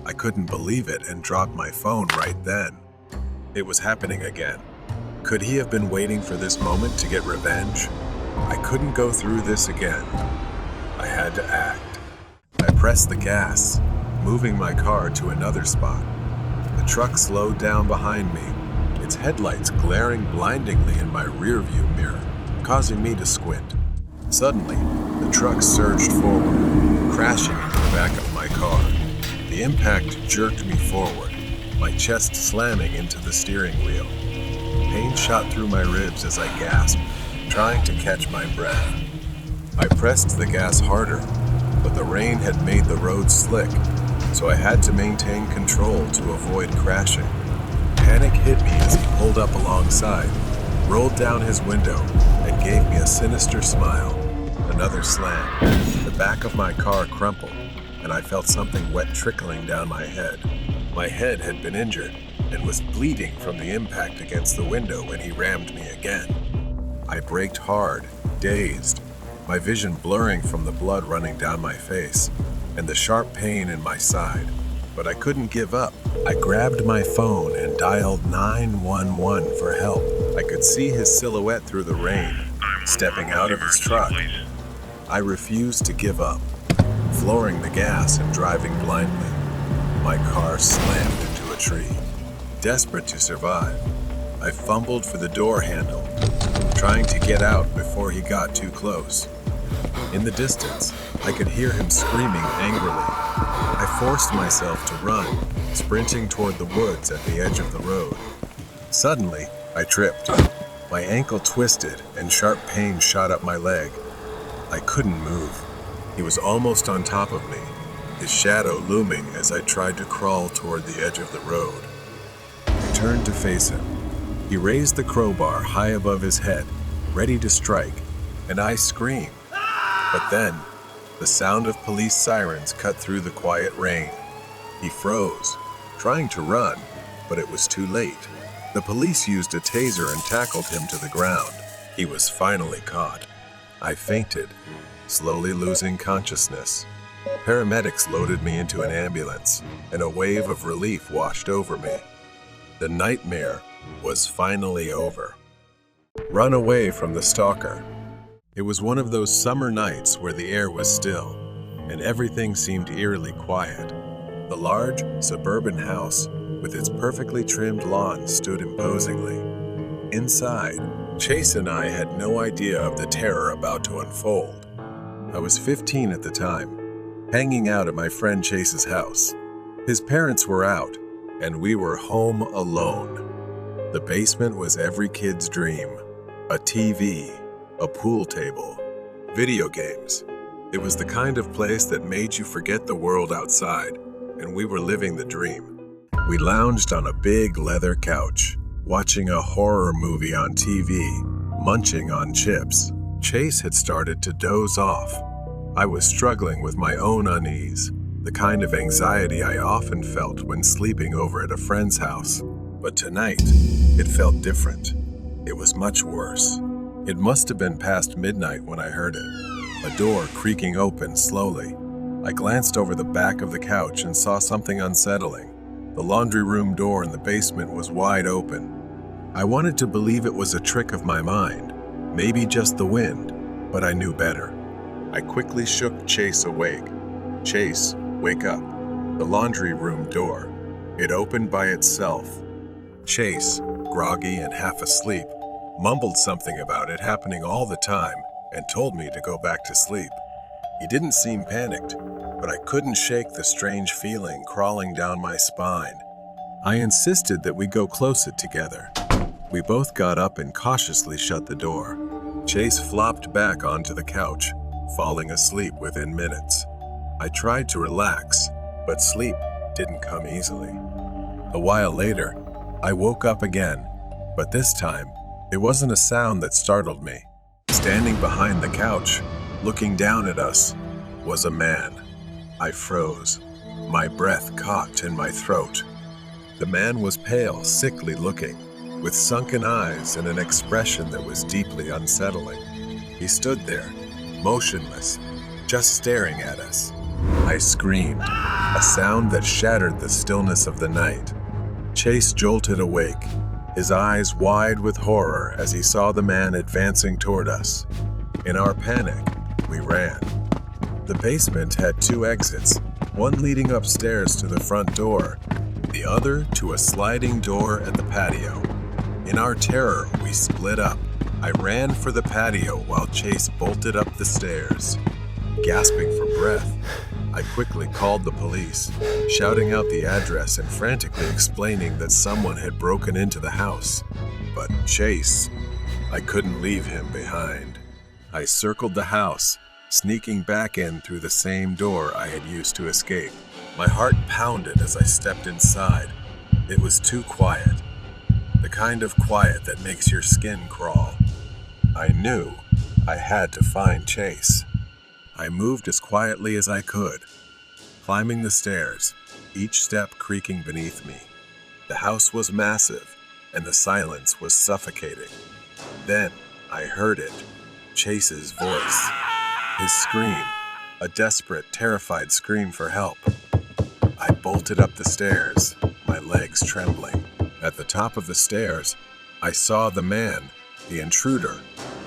I couldn't believe it and dropped my phone right then. It was happening again. Could he have been waiting for this moment to get revenge? I couldn't go through this again. I had to act. I pressed the gas, moving my car to another spot. The truck slowed down behind me, its headlights glaring blindingly in my rearview mirror, causing me to squint. Suddenly, the truck surged forward, crashing into the back of my car. The impact jerked me forward, my chest slamming into the steering wheel. Pain shot through my ribs as I gasped, trying to catch my breath. I pressed the gas harder, but the rain had made the road slick, so I had to maintain control to avoid crashing. Panic hit me as he pulled up alongside, rolled down his window, and gave me a sinister smile. Another slam. The back of my car crumpled, and I felt something wet trickling down my head. My head had been injured and was bleeding from the impact against the window when he rammed me again. I braked hard, dazed, my vision blurring from the blood running down my face and the sharp pain in my side. But I couldn't give up. I grabbed my phone and dialed 911 for help. I could see his silhouette through the rain, stepping out of his truck. I refused to give up, flooring the gas and driving blindly. My car slammed into a tree. Desperate to survive, I fumbled for the door handle, trying to get out before he got too close. In the distance, I could hear him screaming angrily. I forced myself to run, sprinting toward the woods at the edge of the road. Suddenly, I tripped. My ankle twisted and sharp pain shot up my leg. I couldn't move. He was almost on top of me, his shadow looming as I tried to crawl toward the edge of the road. I turned to face him. He raised the crowbar high above his head, ready to strike, and I screamed. But then, the sound of police sirens cut through the quiet rain. He froze, trying to run, but it was too late. The police used a taser and tackled him to the ground. He was finally caught. I fainted, slowly losing consciousness. Paramedics loaded me into an ambulance, and a wave of relief washed over me. The nightmare was finally over. Run away from the stalker. It was one of those summer nights where the air was still, and everything seemed eerily quiet. The large, suburban house, with its perfectly trimmed lawn, stood imposingly. Inside, Chase and I had no idea of the terror about to unfold. I was 15 at the time, hanging out at my friend Chase's house. His parents were out, and we were home alone. The basement was every kid's dream. A TV, a pool table, video games. It was the kind of place that made you forget the world outside, and we were living the dream. We lounged on a big leather couch, watching a horror movie on TV, munching on chips. Chase had started to doze off. I was struggling with my own unease, the kind of anxiety I often felt when sleeping over at a friend's house. But tonight, it felt different. It was much worse. It must have been past midnight when I heard it. A door creaking open slowly. I glanced over the back of the couch and saw something unsettling. The laundry room door in the basement was wide open. I wanted to believe it was a trick of my mind, maybe just the wind, but I knew better. I quickly shook Chase awake. Chase, wake up. The laundry room door. It opened by itself. Chase, groggy and half asleep, mumbled something about it happening all the time and told me to go back to sleep. He didn't seem panicked, but I couldn't shake the strange feeling crawling down my spine. I insisted that we go close it together. We both got up and cautiously shut the door. Chase flopped back onto the couch, falling asleep within minutes. I tried to relax, but sleep didn't come easily. A while later, I woke up again, but this time, it wasn't a sound that startled me. Standing behind the couch, looking down at us, was a man. I froze. My breath caught in my throat. The man was pale, sickly looking, with sunken eyes and an expression that was deeply unsettling. He stood there, motionless, just staring at us. I screamed, a sound that shattered the stillness of the night. Chase jolted awake, his eyes wide with horror as he saw the man advancing toward us. In our panic, we ran. The basement had two exits, one leading upstairs to the front door, the other to a sliding door at the patio. In our terror, we split up. I ran for the patio while Chase bolted up the stairs. Gasping for breath, I quickly called the police, shouting out the address and frantically explaining that someone had broken into the house. But Chase, I couldn't leave him behind. I circled the house, sneaking back in through the same door I had used to escape. My heart pounded as I stepped inside. It was too quiet. The kind of quiet that makes your skin crawl. I knew I had to find Chase. I moved as quietly as I could, climbing the stairs, each step creaking beneath me. The house was massive, and the silence was suffocating. Then I heard it, Chase's voice. His scream, a desperate, terrified scream for help. I bolted up the stairs, my legs trembling. At the top of the stairs, I saw the man, the intruder,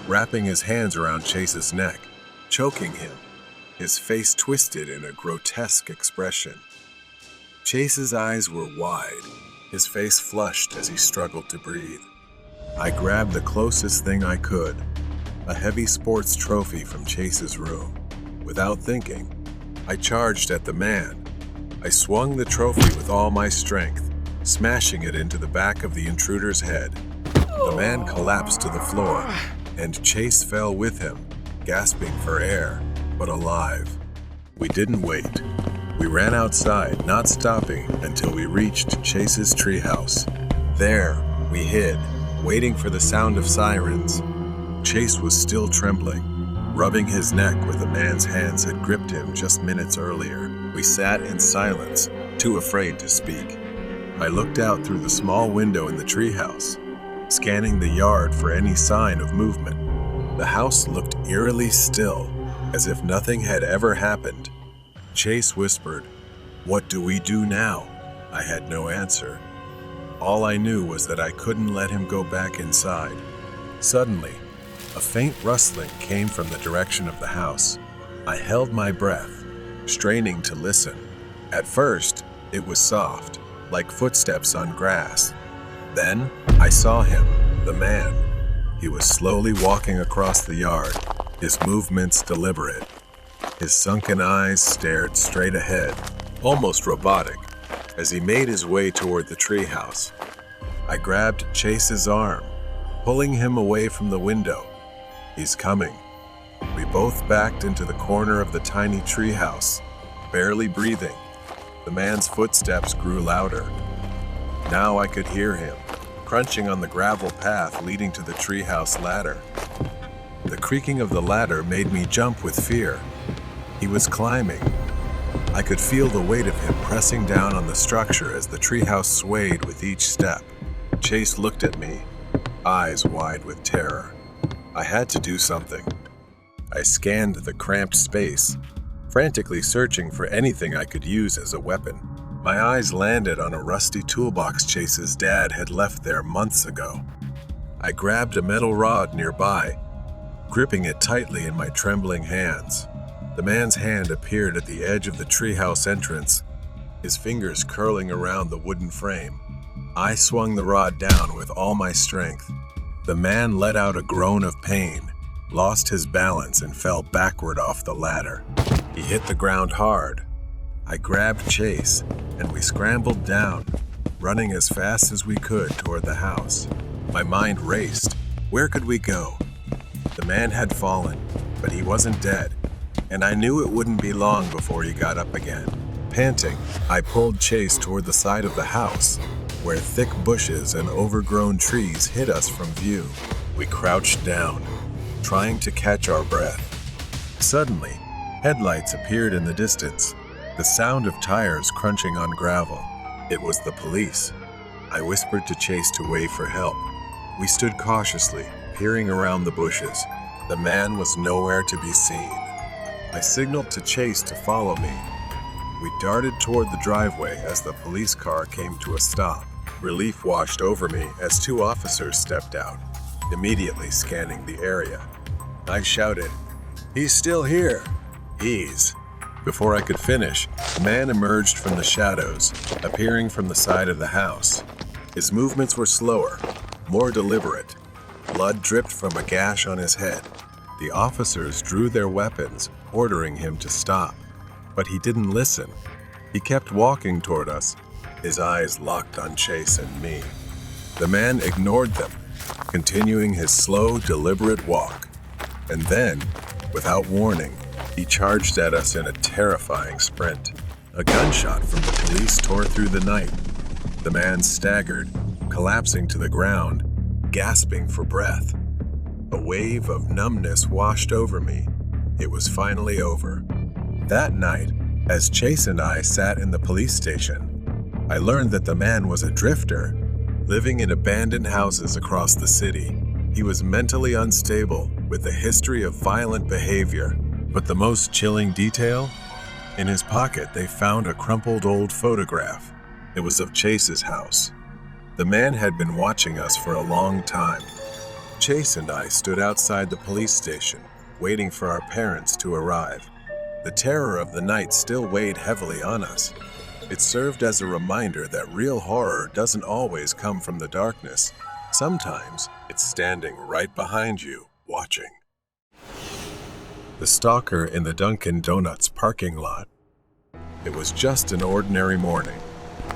wrapping his hands around Chase's neck, choking him, his face twisted in a grotesque expression. Chase's eyes were wide, his face flushed as he struggled to breathe. I grabbed the closest thing I could, a heavy sports trophy from Chase's room. Without thinking, I charged at the man. I swung the trophy with all my strength, smashing it into the back of the intruder's head. The man collapsed to the floor, and Chase fell with him, gasping for air, but alive. We didn't wait. We ran outside, not stopping until we reached Chase's treehouse. There, we hid, waiting for the sound of sirens. Chase was still trembling, rubbing his neck where the man's hands had gripped him just minutes earlier. We sat in silence, too afraid to speak. I looked out through the small window in the treehouse, scanning the yard for any sign of movement. The house looked eerily still, as if nothing had ever happened. Chase whispered, "What do we do now?" I had no answer. All I knew was that I couldn't let him go back inside. Suddenly, a faint rustling came from the direction of the house. I held my breath, straining to listen. At first, it was soft, like footsteps on grass. Then, I saw him, the man. He was slowly walking across the yard, his movements deliberate. His sunken eyes stared straight ahead, almost robotic, as he made his way toward the treehouse. I grabbed Chase's arm, pulling him away from the window. "He's coming." We both backed into the corner of the tiny treehouse, barely breathing. The man's footsteps grew louder. Now I could hear him, crunching on the gravel path leading to the treehouse ladder. The creaking of the ladder made me jump with fear. He was climbing. I could feel the weight of him pressing down on the structure as the treehouse swayed with each step. Chase looked at me, eyes wide with terror. I had to do something. I scanned the cramped space, frantically searching for anything I could use as a weapon. My eyes landed on a rusty toolbox Chase's dad had left there months ago. I grabbed a metal rod nearby, gripping it tightly in my trembling hands. The man's hand appeared at the edge of the treehouse entrance, his fingers curling around the wooden frame. I swung the rod down with all my strength. The man let out a groan of pain, lost his balance, and fell backward off the ladder. He hit the ground hard. I grabbed Chase, and we scrambled down, running as fast as we could toward the house. My mind raced. Where could we go? The man had fallen, but he wasn't dead, and I knew it wouldn't be long before he got up again. Panting, I pulled Chase toward the side of the house, where thick bushes and overgrown trees hid us from view. We crouched down, trying to catch our breath. Suddenly, headlights appeared in the distance, the sound of tires crunching on gravel. It was the police. I whispered to Chase to wave for help. We stood cautiously, peering around the bushes. The man was nowhere to be seen. I signaled to Chase to follow me. We darted toward the driveway as the police car came to a stop. Relief washed over me as two officers stepped out, immediately scanning the area. I shouted, "He's still here!" "He's..." Before I could finish, a man emerged from the shadows, appearing from the side of the house. His movements were slower, more deliberate. Blood dripped from a gash on his head. The officers drew their weapons, ordering him to stop. but he didn't listen. He kept walking toward us, his eyes locked on Chase and me. The man ignored them, continuing his slow, deliberate walk. And then, without warning, he charged at us in a terrifying sprint. A gunshot from the police tore through the night. The man staggered, collapsing to the ground, gasping for breath. A wave of numbness washed over me. It was finally over. That night, as Chase and I sat in the police station, I learned that the man was a drifter, living in abandoned houses across the city. He was mentally unstable, with a history of violent behavior. But the most chilling detail? In his pocket, they found a crumpled old photograph. It was of Chase's house. The man had been watching us for a long time. Chase and I stood outside the police station, waiting for our parents to arrive. The terror of the night still weighed heavily on us. It served as a reminder that real horror doesn't always come from the darkness. Sometimes it's standing right behind you, watching. The stalker in the Dunkin' Donuts parking lot. It was just an ordinary morning.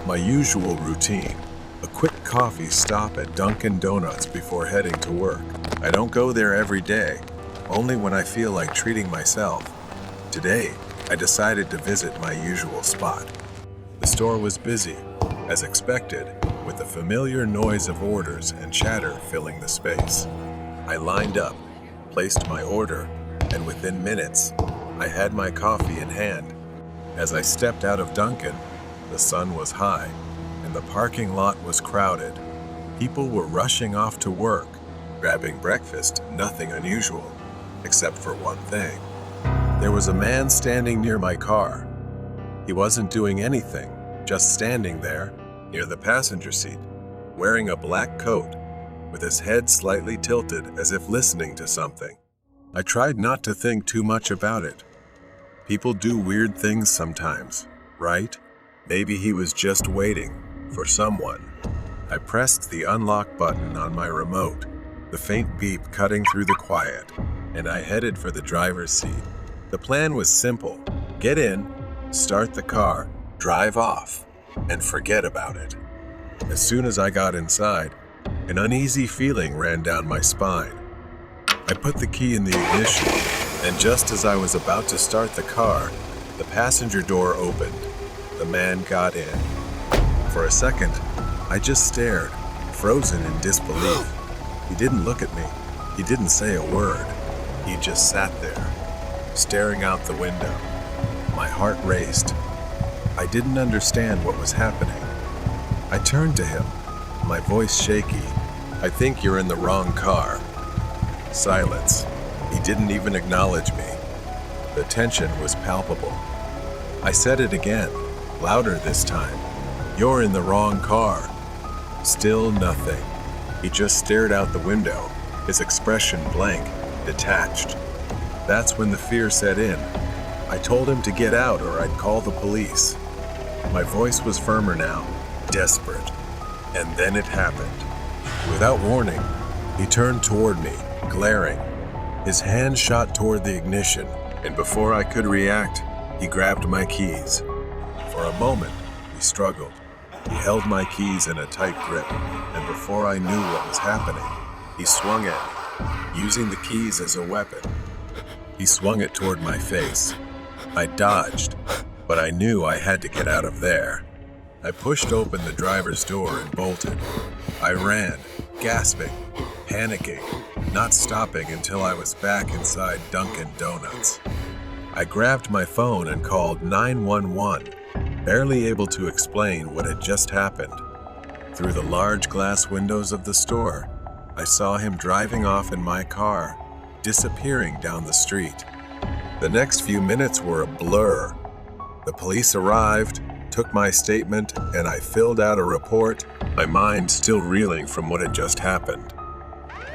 My usual routine, a quick coffee stop at Dunkin' Donuts before heading to work. I don't go there every day, only when I feel like treating myself. Today, I decided to visit my usual spot. The store was busy, as expected, with the familiar noise of orders and chatter filling the space. I lined up, placed my order, and within minutes, I had my coffee in hand. As I stepped out of Dunkin', the sun was high, and the parking lot was crowded. People were rushing off to work, grabbing breakfast, nothing unusual, except for one thing. There was a man standing near my car. He wasn't doing anything, just standing there, near the passenger seat, wearing a black coat, with his head slightly tilted as if listening to something. I tried not to think too much about it. People do weird things sometimes, right? Maybe he was just waiting for someone. I pressed the unlock button on my remote, the faint beep cutting through the quiet, and I headed for the driver's seat. The plan was simple. Get in, start the car, drive off, and forget about it. As soon as I got inside, an uneasy feeling ran down my spine. I put the key in the ignition, and just as I was about to start the car, the passenger door opened. The man got in. For a second, I just stared, frozen in disbelief. He didn't look at me. He didn't say a word. He just sat there, staring out the window. My heart raced. I didn't understand what was happening. I turned to him, my voice shaky. "I think you're in the wrong car." Silence. He didn't even acknowledge me. The tension was palpable. I said it again, louder this time. "You're in the wrong car." Still nothing. He just stared out the window, his expression blank, detached. That's when the fear set in. I told him to get out or I'd call the police. My voice was firmer now, desperate. And then it happened. Without warning, he turned toward me, glaring. His hand shot toward the ignition, and before I could react, he grabbed my keys. For a moment, we struggled. He held my keys in a tight grip, and before I knew what was happening, he swung at me, using the keys as a weapon. He swung it toward my face. I dodged, but I knew I had to get out of there. I pushed open the driver's door and bolted. I ran, gasping, panicking, not stopping until I was back inside Dunkin' Donuts. I grabbed my phone and called 911, barely able to explain what had just happened. Through the large glass windows of the store, I saw him driving off in my car, disappearing down the street. The next few minutes were a blur. The police arrived, took my statement, and I filled out a report, my mind still reeling from what had just happened.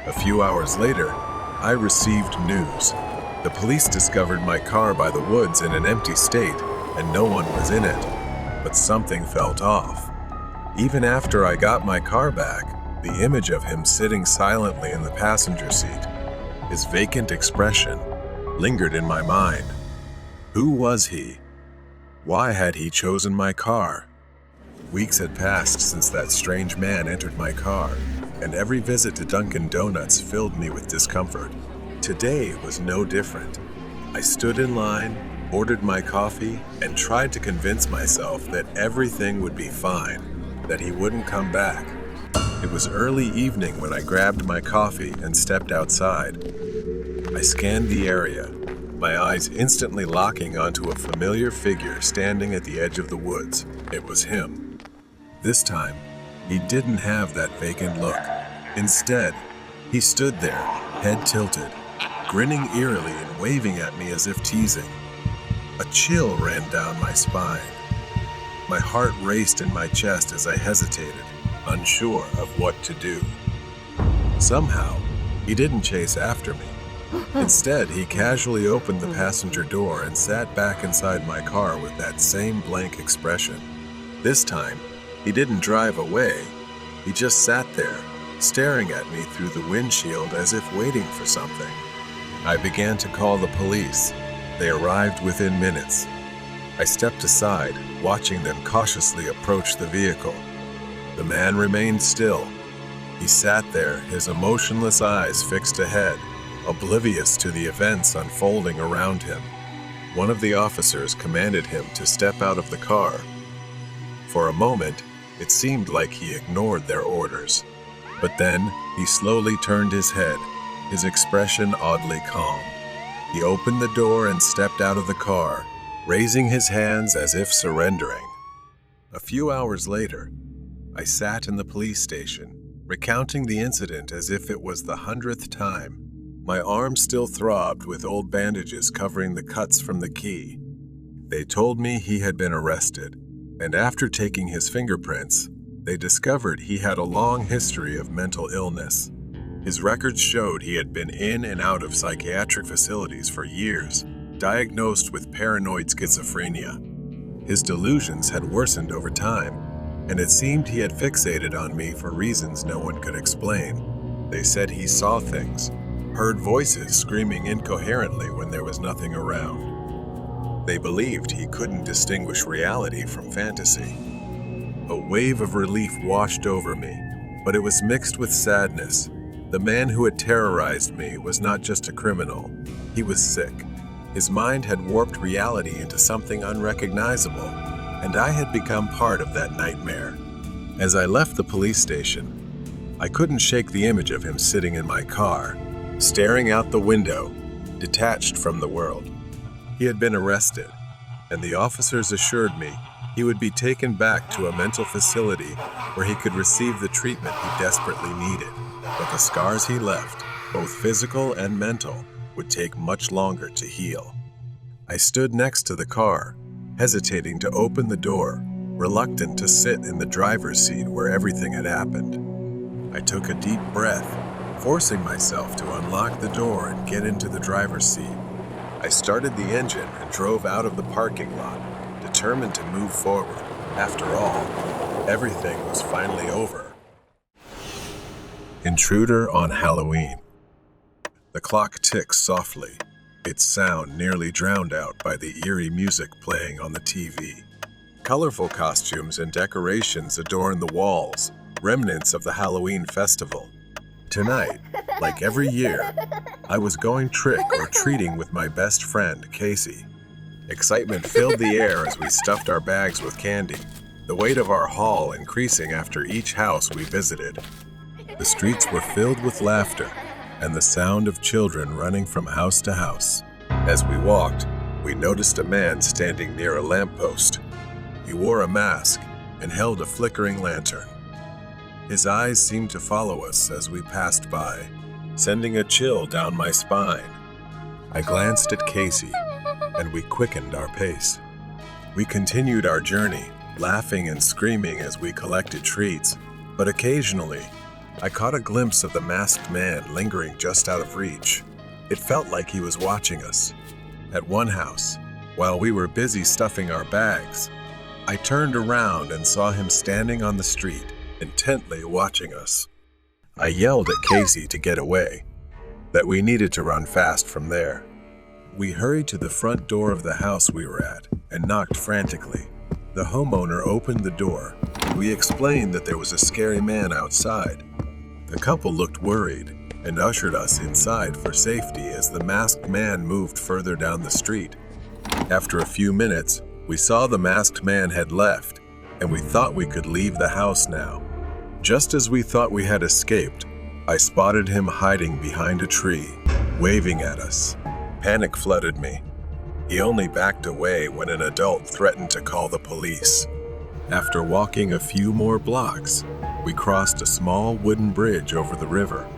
A few hours later, I received news. The police discovered my car by the woods in an empty state, and no one was in it. But something felt off. Even after I got my car back, the image of him sitting silently in the passenger seat, his vacant expression, lingered in my mind. Who was he? Why had he chosen my car? Weeks had passed since that strange man entered my car, and every visit to Dunkin' Donuts filled me with discomfort. Today was no different. I stood in line, ordered my coffee, and tried to convince myself that everything would be fine, that he wouldn't come back. It was early evening when I grabbed my coffee and stepped outside. I scanned the area, my eyes instantly locking onto a familiar figure standing at the edge of the woods. It was him. This time, he didn't have that vacant look. Instead, he stood there, head tilted, grinning eerily and waving at me as if teasing. A chill ran down my spine. My heart raced in my chest as I hesitated, unsure of what to do. Somehow, he didn't chase after me. Instead, he casually opened the passenger door and sat back inside my car with that same blank expression. This time, he didn't drive away. He just sat there, staring at me through the windshield as if waiting for something. I began to call the police. They arrived within minutes. I stepped aside, watching them cautiously approach the vehicle. The man remained still. He sat there, his emotionless eyes fixed ahead, oblivious to the events unfolding around him. One of the officers commanded him to step out of the car. For a moment, it seemed like he ignored their orders. But then, he slowly turned his head, his expression oddly calm. He opened the door and stepped out of the car, raising his hands as if surrendering. A few hours later, I sat in the police station, recounting the incident as if it was the 100th time. My arm still throbbed with old bandages covering the cuts from the key. They told me he had been arrested, and after taking his fingerprints, they discovered he had a long history of mental illness. His records showed he had been in and out of psychiatric facilities for years, diagnosed with paranoid schizophrenia. His delusions had worsened over time, and it seemed he had fixated on me for reasons no one could explain. They said he saw things, heard voices screaming incoherently when there was nothing around. They believed he couldn't distinguish reality from fantasy. A wave of relief washed over me, but it was mixed with sadness. The man who had terrorized me was not just a criminal. He was sick. His mind had warped reality into something unrecognizable, and I had become part of that nightmare. As I left the police station, I couldn't shake the image of him sitting in my car, staring out the window, detached from the world. He had been arrested, and the officers assured me he would be taken back to a mental facility where he could receive the treatment he desperately needed. But the scars he left, both physical and mental, would take much longer to heal. I stood next to the car, hesitating to open the door, reluctant to sit in the driver's seat where everything had happened. I took a deep breath, forcing myself to unlock the door and get into the driver's seat. I started the engine and drove out of the parking lot, determined to move forward. After all, everything was finally over. Intruder on Halloween. The clock ticks softly, its sound nearly drowned out by the eerie music playing on the TV. Colorful costumes and decorations adorn the walls, remnants of the Halloween festival. Tonight, like every year, I was going trick or treating with my best friend, Casey. Excitement filled the air as we stuffed our bags with candy, the weight of our haul increasing after each house we visited. The streets were filled with laughter and the sound of children running from house to house. As we walked, we noticed a man standing near a lamppost. He wore a mask and held a flickering lantern. His eyes seemed to follow us as we passed by, sending a chill down my spine. I glanced at Casey, and we quickened our pace. We continued our journey, laughing and screaming as we collected treats, but occasionally, I caught a glimpse of the masked man lingering just out of reach. It felt like he was watching us. At one house, while we were busy stuffing our bags, I turned around and saw him standing on the street, intently watching us. I yelled at Casey to get away, that we needed to run fast from there. We hurried to the front door of the house we were at, and knocked frantically. The homeowner opened the door. We explained that there was a scary man outside. The couple looked worried and ushered us inside for safety as the masked man moved further down the street. After a few minutes, we saw the masked man had left, and we thought we could leave the house now. Just as we thought we had escaped, I spotted him hiding behind a tree, waving at us. Panic flooded me. He only backed away when an adult threatened to call the police. After walking a few more blocks, we crossed a small wooden bridge over the river.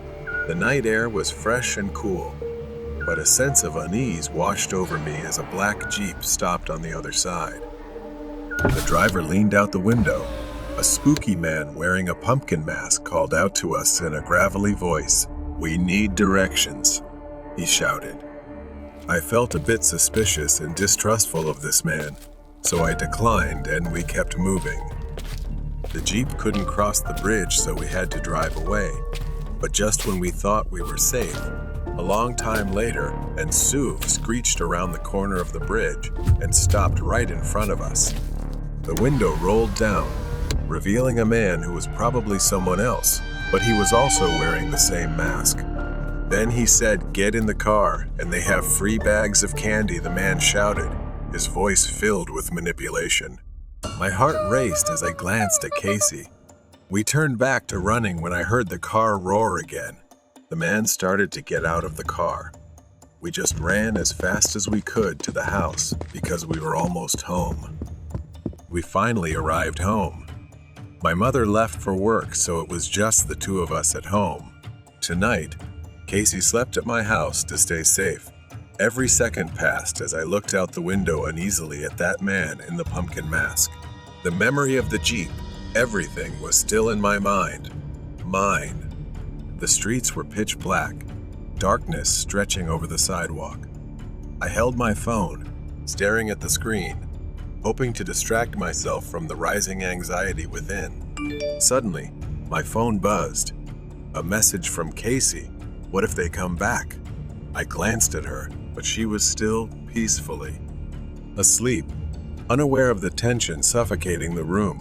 The night air was fresh and cool, but a sense of unease washed over me as a black Jeep stopped on the other side. The driver leaned out the window. A spooky man wearing a pumpkin mask called out to us in a gravelly voice. "We need directions," he shouted. I felt a bit suspicious and distrustful of this man, so I declined and we kept moving. The Jeep couldn't cross the bridge, so we had to drive away. But just when we thought we were safe, a long time later, an SUV screeched around the corner of the bridge and stopped right in front of us. The window rolled down, revealing a man who was probably someone else, but he was also wearing the same mask. Then he said, "Get in the car, and they have free bags of candy," the man shouted, his voice filled with manipulation. My heart raced as I glanced at Casey. We turned back to running when I heard the car roar again. The man started to get out of the car. We just ran as fast as we could to the house because we were almost home. We finally arrived home. My mother left for work, so it was just the two of us at home. Tonight, Casey slept at my house to stay safe. Every second passed as I looked out the window uneasily at that man in the pumpkin mask. The memory of the Jeep, everything was still in my mind. Mine. The streets were pitch black, darkness stretching over the sidewalk. I held my phone, staring at the screen, hoping to distract myself from the rising anxiety within. Suddenly, my phone buzzed. A message from Casey. What if they come back? I glanced at her, but she was still peacefully asleep, unaware of the tension suffocating the room.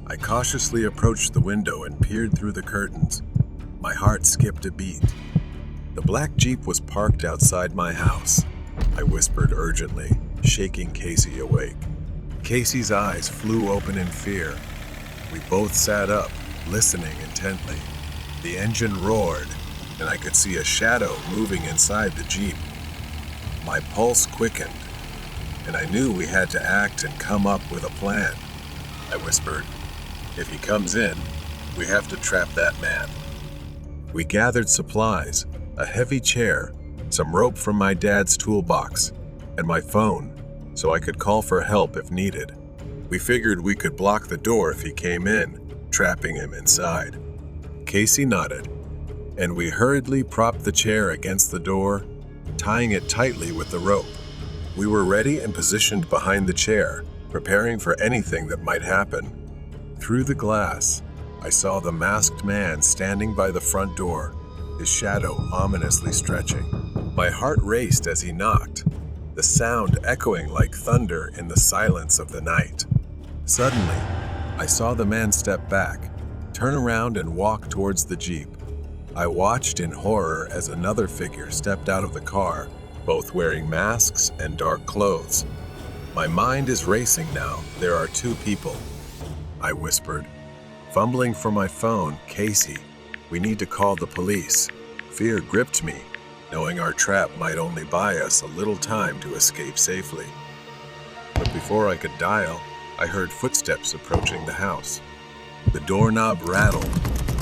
I cautiously approached the window and peered through the curtains. My heart skipped a beat. The black Jeep was parked outside my house. I whispered urgently, shaking Casey awake. Casey's eyes flew open in fear. We both sat up, listening intently. The engine roared, and I could see a shadow moving inside the Jeep. My pulse quickened, and I knew we had to act and come up with a plan. I whispered, "If he comes in, we have to trap that man." We gathered supplies, a heavy chair, some rope from my dad's toolbox, and my phone, so I could call for help if needed. We figured we could block the door if he came in, trapping him inside. Casey nodded, and we hurriedly propped the chair against the door, tying it tightly with the rope. We were ready and positioned behind the chair, preparing for anything that might happen. Through the glass, I saw the masked man standing by the front door, his shadow ominously stretching. My heart raced as he knocked, the sound echoing like thunder in the silence of the night. Suddenly, I saw the man step back, turn around and walk towards the Jeep. I watched in horror as another figure stepped out of the car, both wearing masks and dark clothes. My mind is racing now. There are two people, I whispered. Fumbling for my phone, "Casey, we need to call the police." Fear gripped me, knowing our trap might only buy us a little time to escape safely. But before I could dial, I heard footsteps approaching the house. The doorknob rattled,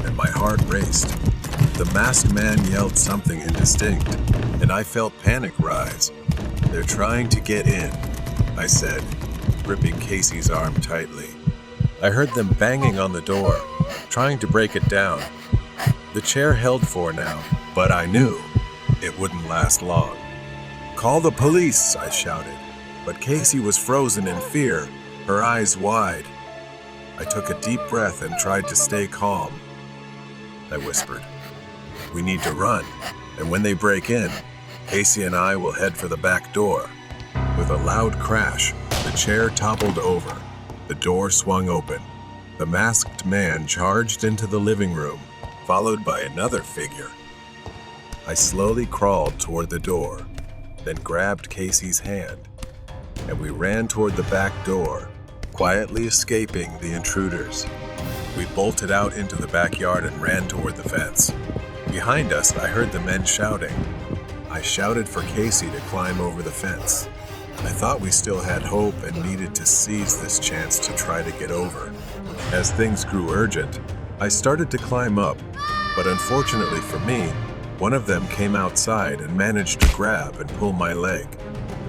and my heart raced. The masked man yelled something indistinct, and I felt panic rise. "They're trying to get in," I said, gripping Casey's arm tightly. I heard them banging on the door, trying to break it down. The chair held for now, but I knew it wouldn't last long. "Call the police," I shouted, but Casey was frozen in fear, her eyes wide. I took a deep breath and tried to stay calm. I whispered, "We need to run, and when they break in, Casey and I will head for the back door." With a loud crash, the chair toppled over. The door swung open. The masked man charged into the living room, followed by another figure. I slowly crawled toward the door, then grabbed Casey's hand, and we ran toward the back door, quietly escaping the intruders. We bolted out into the backyard and ran toward the fence. Behind us, I heard the men shouting. I shouted for Casey to climb over the fence. I thought we still had hope and needed to seize this chance to try to get over. As things grew urgent, I started to climb up, but unfortunately for me, one of them came outside and managed to grab and pull my leg.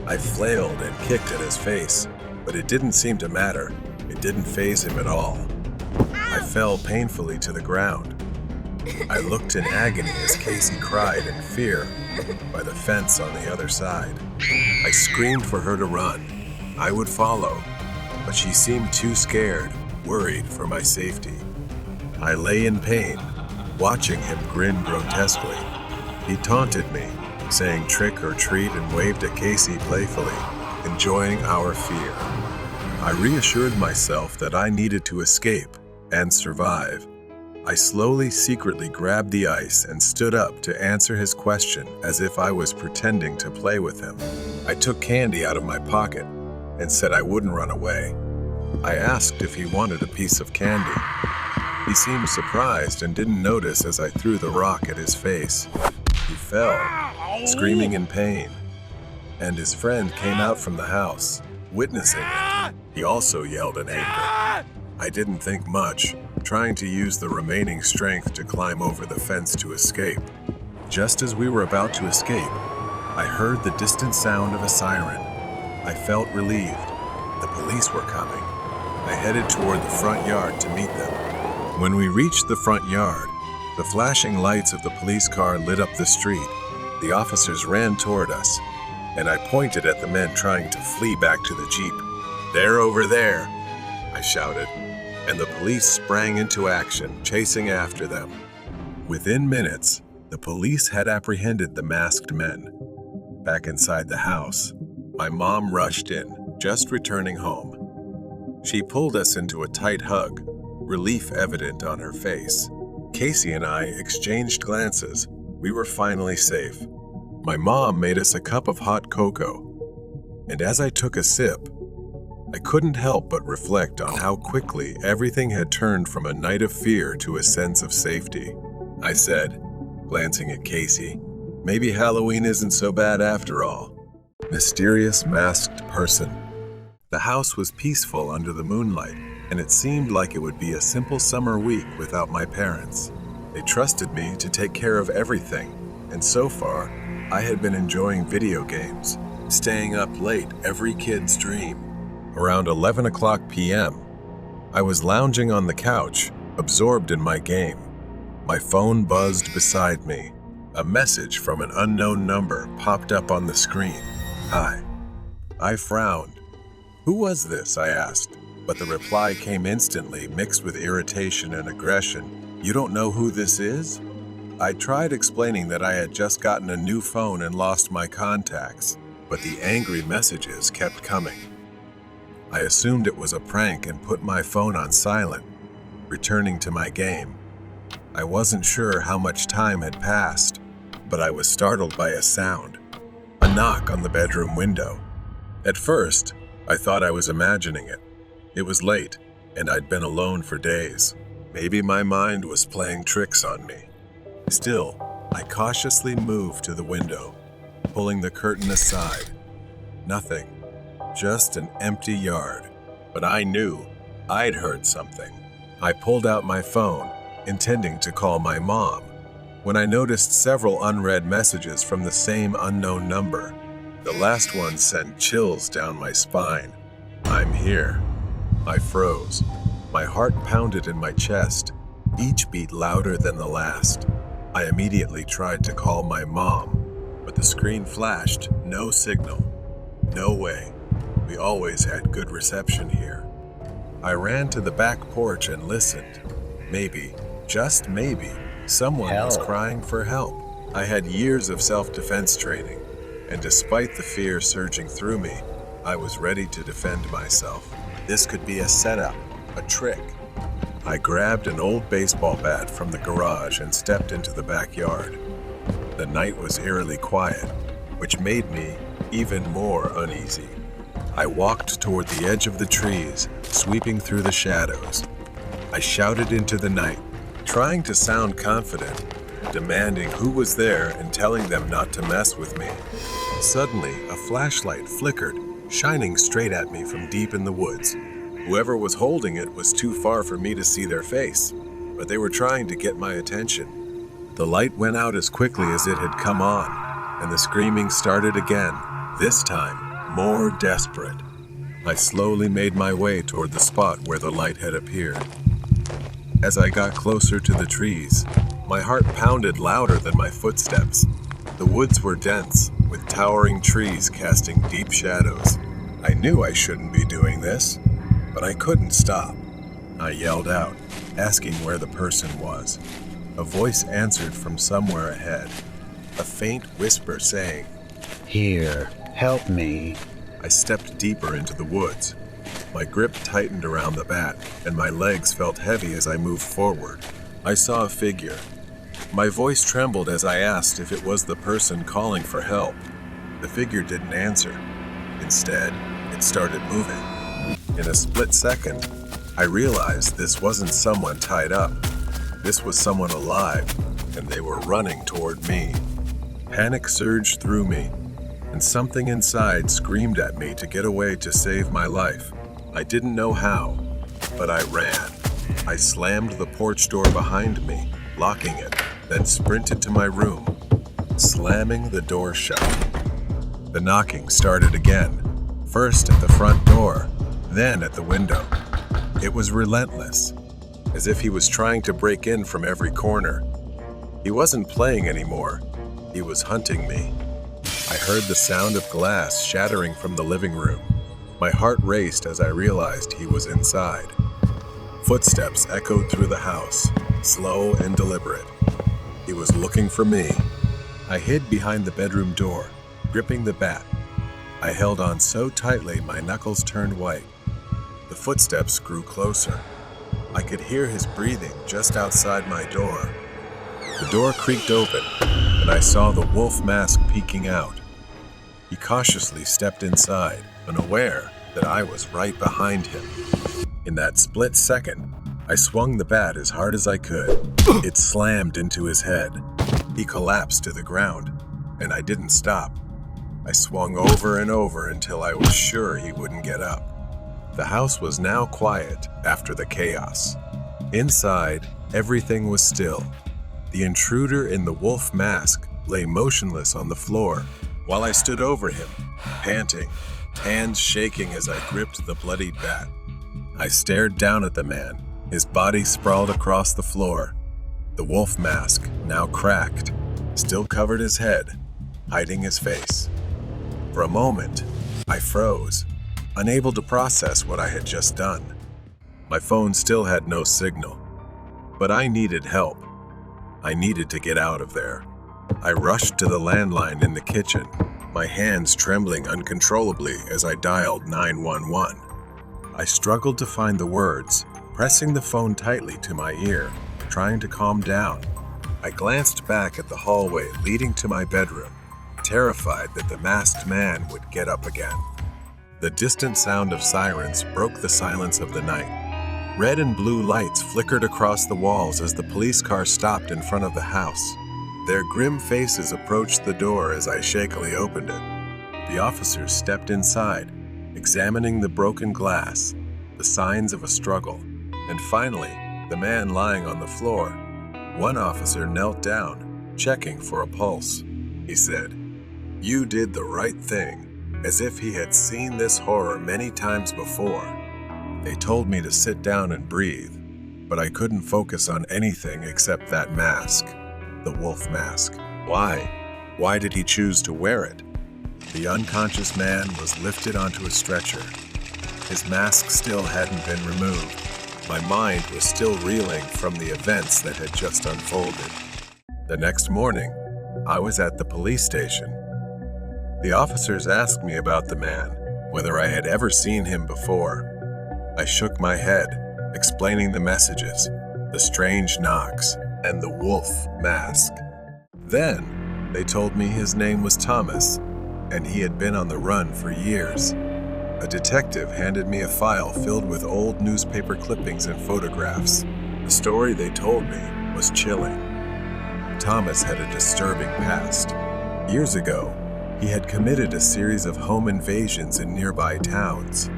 I flailed and kicked at his face, but it didn't seem to matter. It didn't faze him at all. I fell painfully to the ground. I looked in agony as Casey cried in fear by the fence on the other side. I screamed for her to run. I would follow, but she seemed too scared, worried for my safety. I lay in pain, watching him grin grotesquely. He taunted me, saying trick or treat, and waved at Casey playfully, enjoying our fear. I reassured myself that I needed to escape and survive. I slowly, secretly grabbed the ice and stood up to answer his question as if I was pretending to play with him. I took candy out of my pocket and said I wouldn't run away. I asked if he wanted a piece of candy. He seemed surprised and didn't notice as I threw the rock at his face. He fell, screaming in pain, and his friend came out from the house, witnessing it. He also yelled in anger. I didn't think much, trying to use the remaining strength to climb over the fence to escape. Just as we were about to escape, I heard the distant sound of a siren. I felt relieved. The police were coming. I headed toward the front yard to meet them. When we reached the front yard, the flashing lights of the police car lit up the street. The officers ran toward us, and I pointed at the men trying to flee back to the Jeep. "They're over there," I shouted, and the police sprang into action, chasing after them. Within minutes, the police had apprehended the masked men. Back inside the house, my mom rushed in, just returning home. She pulled us into a tight hug, relief evident on her face. Casey and I exchanged glances. We were finally safe. My mom made us a cup of hot cocoa, and as I took a sip, I couldn't help but reflect on how quickly everything had turned from a night of fear to a sense of safety. I said, glancing at Casey, "Maybe Halloween isn't so bad after all." Mysterious masked person. The house was peaceful under the moonlight, and it seemed like it would be a simple summer week without my parents. They trusted me to take care of everything, and so far, I had been enjoying video games, staying up late, every kid's dream. Around 11 o'clock p.m., I was lounging on the couch, absorbed in my game. My phone buzzed beside me. A message from an unknown number popped up on the screen. "Hi." I frowned. "Who was this?" I asked, but the reply came instantly, mixed with irritation and aggression. "You don't know who this is?" I tried explaining that I had just gotten a new phone and lost my contacts, but the angry messages kept coming. I assumed it was a prank and put my phone on silent, returning to my game. I wasn't sure how much time had passed, but I was startled by a sound, a knock on the bedroom window. At first, I thought I was imagining it. It was late, and I'd been alone for days. Maybe my mind was playing tricks on me. Still, I cautiously moved to the window, pulling the curtain aside. Nothing, just an empty yard. But I knew I'd heard something. I pulled out my phone, intending to call my mom, when I noticed several unread messages from the same unknown number. The last one sent chills down my spine. "I'm here." I froze. My heart pounded in my chest, each beat louder than the last. I immediately tried to call my mom, but the screen flashed, no signal. No way. We always had good reception here. I ran to the back porch and listened. Maybe, just maybe, someone was crying for help. I had years of self-defense training, and despite the fear surging through me, I was ready to defend myself. This could be a setup, a trick. I grabbed an old baseball bat from the garage and stepped into the backyard. The night was eerily quiet, which made me even more uneasy. I walked toward the edge of the trees, sweeping through the shadows. I shouted into the night, trying to sound confident, demanding who was there and telling them not to mess with me. Suddenly, a flashlight flickered, shining straight at me from deep in the woods. Whoever was holding it was too far for me to see their face, but they were trying to get my attention. The light went out as quickly as it had come on, and the screaming started again, this time more desperate. I slowly made my way toward the spot where the light had appeared. As I got closer to the trees, my heart pounded louder than my footsteps. The woods were dense, with towering trees casting deep shadows. I knew I shouldn't be doing this, but I couldn't stop. I yelled out, asking where the person was. A voice answered from somewhere ahead, a faint whisper saying, "Here, help me." I stepped deeper into the woods. My grip tightened around the bat, and my legs felt heavy as I moved forward. I saw a figure. My voice trembled as I asked if it was the person calling for help. The figure didn't answer. Instead, it started moving. In a split second, I realized this wasn't someone tied up. This was someone alive, and they were running toward me. Panic surged through me, and something inside screamed at me to get away to save my life. I didn't know how, but I ran. I slammed the porch door behind me, locking it, then sprinted to my room, slamming the door shut. The knocking started again, first at the front door, then at the window. It was relentless, as if he was trying to break in from every corner. He wasn't playing anymore. He was hunting me. I heard the sound of glass shattering from the living room. My heart raced as I realized he was inside. Footsteps echoed through the house, slow and deliberate. He was looking for me. I hid behind the bedroom door, gripping the bat. I held on so tightly my knuckles turned white. The footsteps grew closer. I could hear his breathing just outside my door. The door creaked open, and I saw the wolf mask peeking out. He cautiously stepped inside, unaware that I was right behind him. In that split second, I swung the bat as hard as I could. It slammed into his head. He collapsed to the ground, and I didn't stop. I swung over and over until I was sure he wouldn't get up. The house was now quiet after the chaos. Inside, everything was still. The intruder in the wolf mask lay motionless on the floor, while I stood over him, panting, hands shaking as I gripped the bloodied bat. I stared down at the man, his body sprawled across the floor. The wolf mask, now cracked, still covered his head, hiding his face. For a moment, I froze, unable to process what I had just done. My phone still had no signal, but I needed help. I needed to get out of there. I rushed to the landline in the kitchen, my hands trembling uncontrollably as I dialed 911. I struggled to find the words, pressing the phone tightly to my ear, trying to calm down. I glanced back at the hallway leading to my bedroom, terrified that the masked man would get up again. The distant sound of sirens broke the silence of the night. Red and blue lights flickered across the walls as the police car stopped in front of the house. Their grim faces approached the door as I shakily opened it. The officers stepped inside, examining the broken glass, the signs of a struggle, and finally, the man lying on the floor. One officer knelt down, checking for a pulse. He said, "You did the right thing," as if he had seen this horror many times before. They told me to sit down and breathe, but I couldn't focus on anything except that mask, the wolf mask. Why? Why did he choose to wear it? The unconscious man was lifted onto a stretcher. His mask still hadn't been removed. My mind was still reeling from the events that had just unfolded. The next morning, I was at the police station. The officers asked me about the man, whether I had ever seen him before. I shook my head, explaining the messages, the strange knocks, and the wolf mask. Then, they told me his name was Thomas, and he had been on the run for years. A detective handed me a file filled with old newspaper clippings and photographs. The story they told me was chilling. Thomas had a disturbing past. Years ago, he had committed a series of home invasions in nearby towns.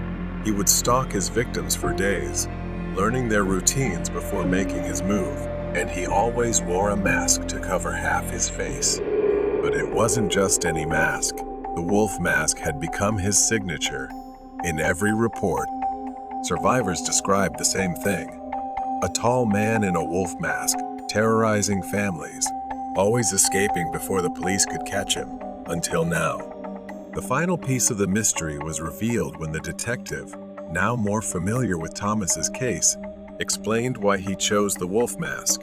He would stalk his victims for days, learning their routines before making his move, and he always wore a mask to cover half his face. But it wasn't just any mask. The wolf mask had become his signature. In every report, survivors described the same thing. A tall man in a wolf mask, terrorizing families, always escaping before the police could catch him, until now. The final piece of the mystery was revealed when the detective, now more familiar with Thomas's case, explained why he chose the wolf mask.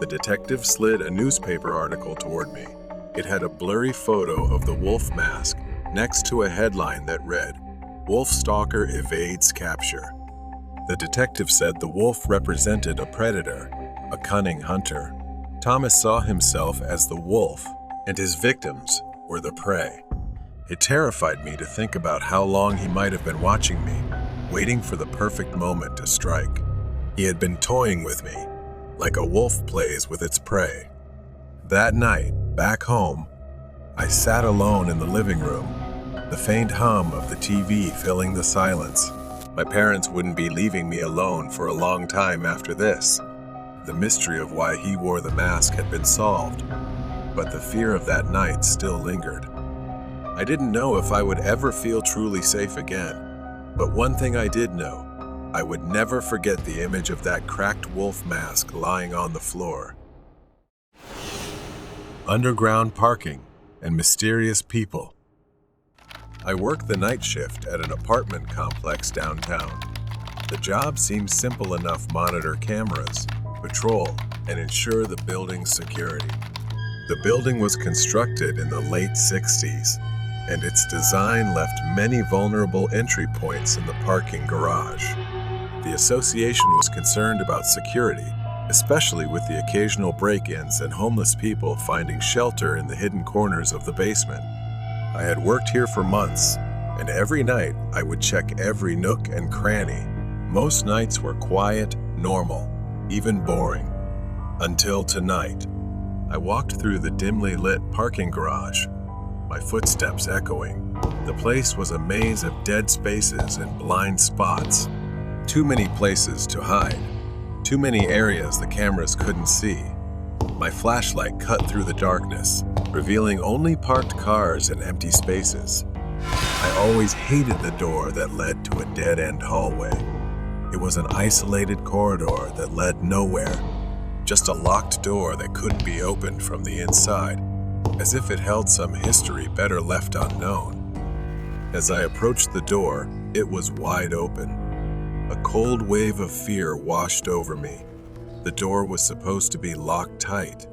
The detective slid a newspaper article toward me. It had a blurry photo of the wolf mask next to a headline that read, "Wolf Stalker Evades Capture." The detective said the wolf represented a predator, a cunning hunter. Thomas saw himself as the wolf, and his victims were the prey. It terrified me to think about how long he might have been watching me, waiting for the perfect moment to strike. He had been toying with me, like a wolf plays with its prey. That night, back home, I sat alone in the living room, the faint hum of the TV filling the silence. My parents wouldn't be leaving me alone for a long time after this. The mystery of why he wore the mask had been solved, but the fear of that night still lingered. I didn't know if I would ever feel truly safe again, but one thing I did know, I would never forget the image of that cracked wolf mask lying on the floor. Underground parking and mysterious people. I worked the night shift at an apartment complex downtown. The job seemed simple enough: monitor cameras, patrol, and ensure the building's security. The building was constructed in the late 60s, and its design left many vulnerable entry points in the parking garage. The association was concerned about security, especially with the occasional break-ins and homeless people finding shelter in the hidden corners of the basement. I had worked here for months, and every night I would check every nook and cranny. Most nights were quiet, normal, even boring. Until tonight. I walked through the dimly lit parking garage, my footsteps echoing. The place was a maze of dead spaces and blind spots. Too many places to hide. Too many areas the cameras couldn't see. My flashlight cut through the darkness, revealing only parked cars and empty spaces. I always hated the door that led to a dead-end hallway. It was an isolated corridor that led nowhere, just a locked door that couldn't be opened from the inside, as if it held some history better left unknown. As I approached the door, it was wide open. A cold wave of fear washed over me. The door was supposed to be locked tight.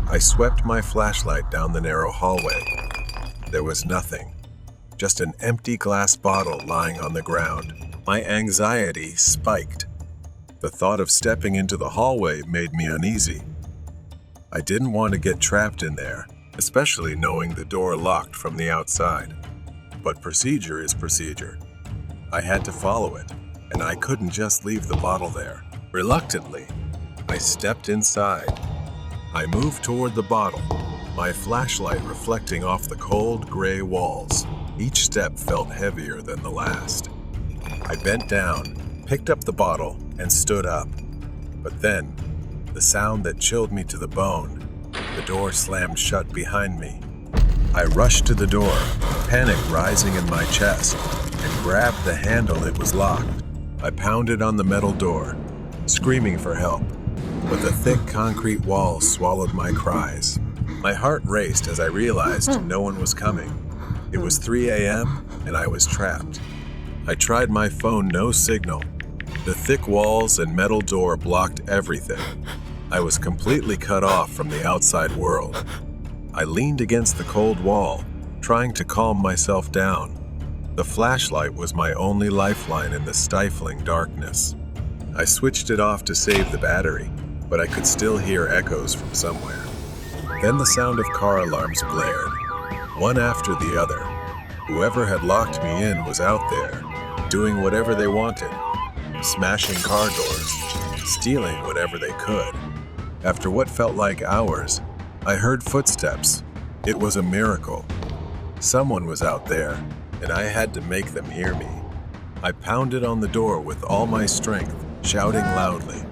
I swept my flashlight down the narrow hallway. There was nothing, just an empty glass bottle lying on the ground. My anxiety spiked. The thought of stepping into the hallway made me uneasy. I didn't want to get trapped in there, especially knowing the door locked from the outside. But procedure is procedure. I had to follow it, and I couldn't just leave the bottle there. Reluctantly, I stepped inside. I moved toward the bottle, my flashlight reflecting off the cold gray walls. Each step felt heavier than the last. I bent down, picked up the bottle, and stood up. But then, the sound that chilled me to the bone, the door slammed shut behind me. I rushed to the door, panic rising in my chest, and grabbed the handle. It was locked. I pounded on the metal door, screaming for help, but the thick concrete walls swallowed my cries. My heart raced as I realized no one was coming. It was 3 a.m. and I was trapped. I tried my phone, no signal. The thick walls and metal door blocked everything. I was completely cut off from the outside world. I leaned against the cold wall, trying to calm myself down. The flashlight was my only lifeline in the stifling darkness. I switched it off to save the battery, but I could still hear echoes from somewhere. Then the sound of car alarms blared, one after the other. Whoever had locked me in was out there, doing whatever they wanted, smashing car doors, stealing whatever they could. After what felt like hours, I heard footsteps. It was a miracle. Someone was out there, and I had to make them hear me. I pounded on the door with all my strength, shouting loudly.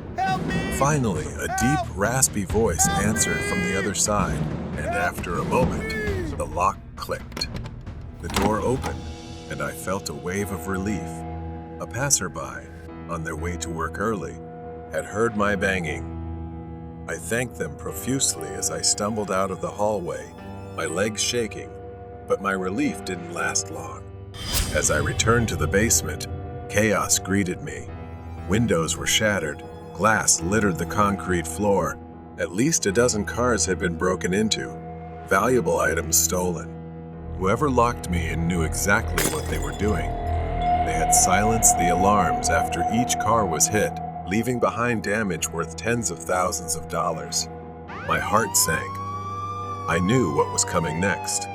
Finally, a deep, raspy voice answered from the other side, and after a moment, the lock clicked. The door opened, and I felt a wave of relief. A passerby, on their way to work early, had heard my banging. I thanked them profusely as I stumbled out of the hallway, my legs shaking, but my relief didn't last long. As I returned to the basement, chaos greeted me. Windows were shattered, glass littered the concrete floor. At least a dozen cars had been broken into, valuable items stolen. Whoever locked me in knew exactly what they were doing. They had silenced the alarms after each car was hit, leaving behind damage worth tens of thousands of dollars. My heart sank. I knew what was coming next.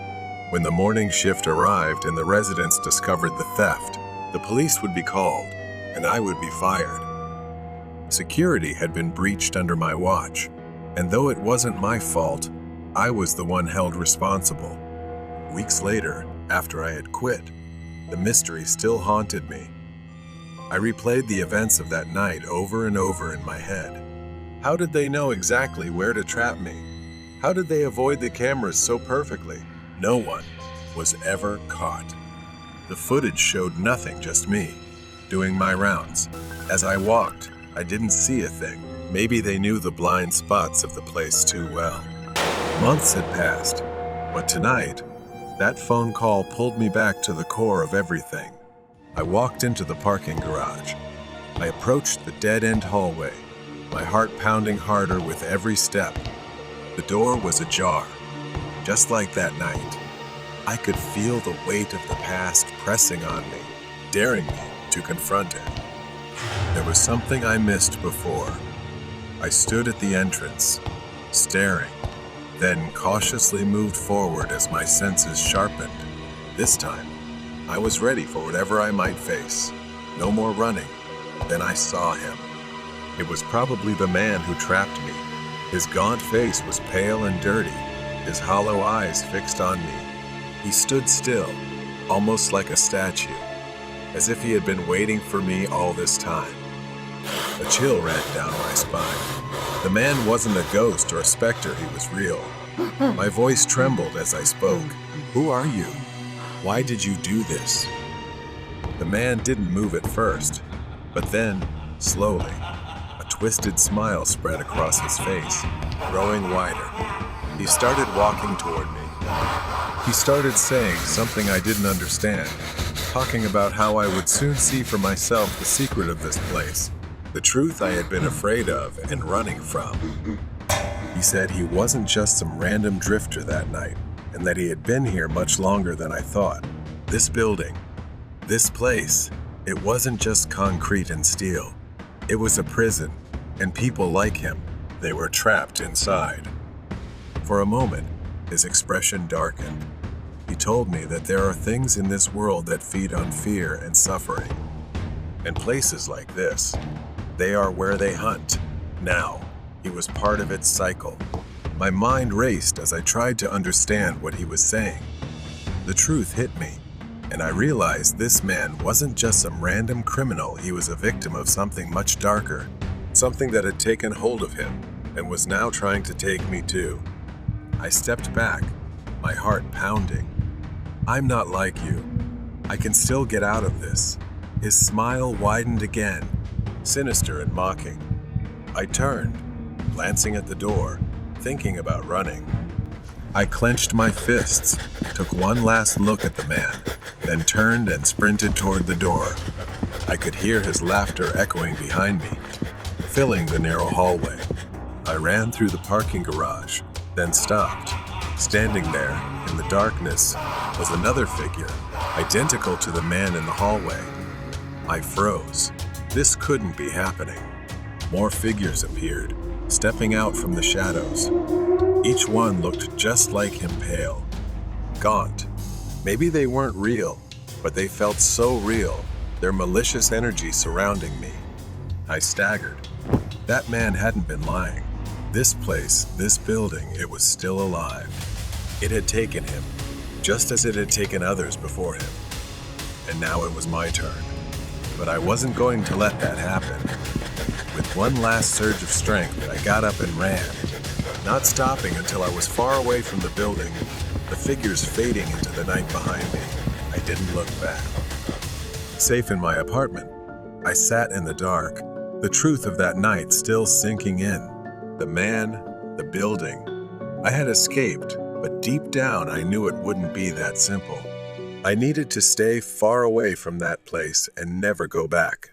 When the morning shift arrived and the residents discovered the theft, the police would be called, and I would be fired. Security had been breached under my watch, and though it wasn't my fault, I was the one held responsible. Weeks later, after I had quit, the mystery still haunted me. I replayed the events of that night over and over in my head. How did they know exactly where to trap me? How did they avoid the cameras so perfectly? No one was ever caught. The footage showed nothing, just me, doing my rounds. As I walked, I didn't see a thing. Maybe they knew the blind spots of the place too well. Months had passed, but tonight, that phone call pulled me back to the core of everything. I walked into the parking garage. I approached the dead-end hallway, my heart pounding harder with every step. The door was ajar. Just like that night, I could feel the weight of the past pressing on me, daring me to confront it. There was something I missed before. I stood at the entrance, staring, then cautiously moved forward as my senses sharpened. This time, I was ready for whatever I might face. No more running. Then I saw him. It was probably the man who trapped me. His gaunt face was pale and dirty, his hollow eyes fixed on me. He stood still, almost like a statue, as if he had been waiting for me all this time. A chill ran down my spine. The man wasn't a ghost or a specter, he was real. My voice trembled as I spoke. "Who are you? Why did you do this?" The man didn't move at first, but then, slowly, a twisted smile spread across his face, growing wider. He started walking toward me. He started saying something I didn't understand, talking about how I would soon see for myself the secret of this place, the truth I had been afraid of and running from. He said he wasn't just some random drifter that night, and that he had been here much longer than I thought. This building, this place, it wasn't just concrete and steel. It was a prison, and people like him, they were trapped inside. For a moment, his expression darkened. He told me that there are things in this world that feed on fear and suffering. And places like this, they are where they hunt. Now, he was part of its cycle. My mind raced as I tried to understand what he was saying. The truth hit me, and I realized this man wasn't just some random criminal. He was a victim of something much darker, something that had taken hold of him and was now trying to take me too. I stepped back, my heart pounding. "I'm not like you. I can still get out of this." His smile widened again, sinister and mocking. I turned, glancing at the door, thinking about running. I clenched my fists, took one last look at the man, then turned and sprinted toward the door. I could hear his laughter echoing behind me, filling the narrow hallway. I ran through the parking garage, then stopped. Standing there, in the darkness, was another figure, identical to the man in the hallway. I froze. This couldn't be happening. More figures appeared, stepping out from the shadows. Each one looked just like him, pale, gaunt. Maybe they weren't real, but they felt so real, their malicious energy surrounding me. I staggered. That man hadn't been lying. This place, this building, it was still alive. It had taken him, just as it had taken others before him. And now it was my turn. But I wasn't going to let that happen. With one last surge of strength, I got up and ran, not stopping until I was far away from the building, the figures fading into the night behind me. I didn't look back. Safe in my apartment, I sat in the dark, the truth of that night still sinking in. The man, the building. I had escaped, but deep down I knew it wouldn't be that simple. I needed to stay far away from that place and never go back.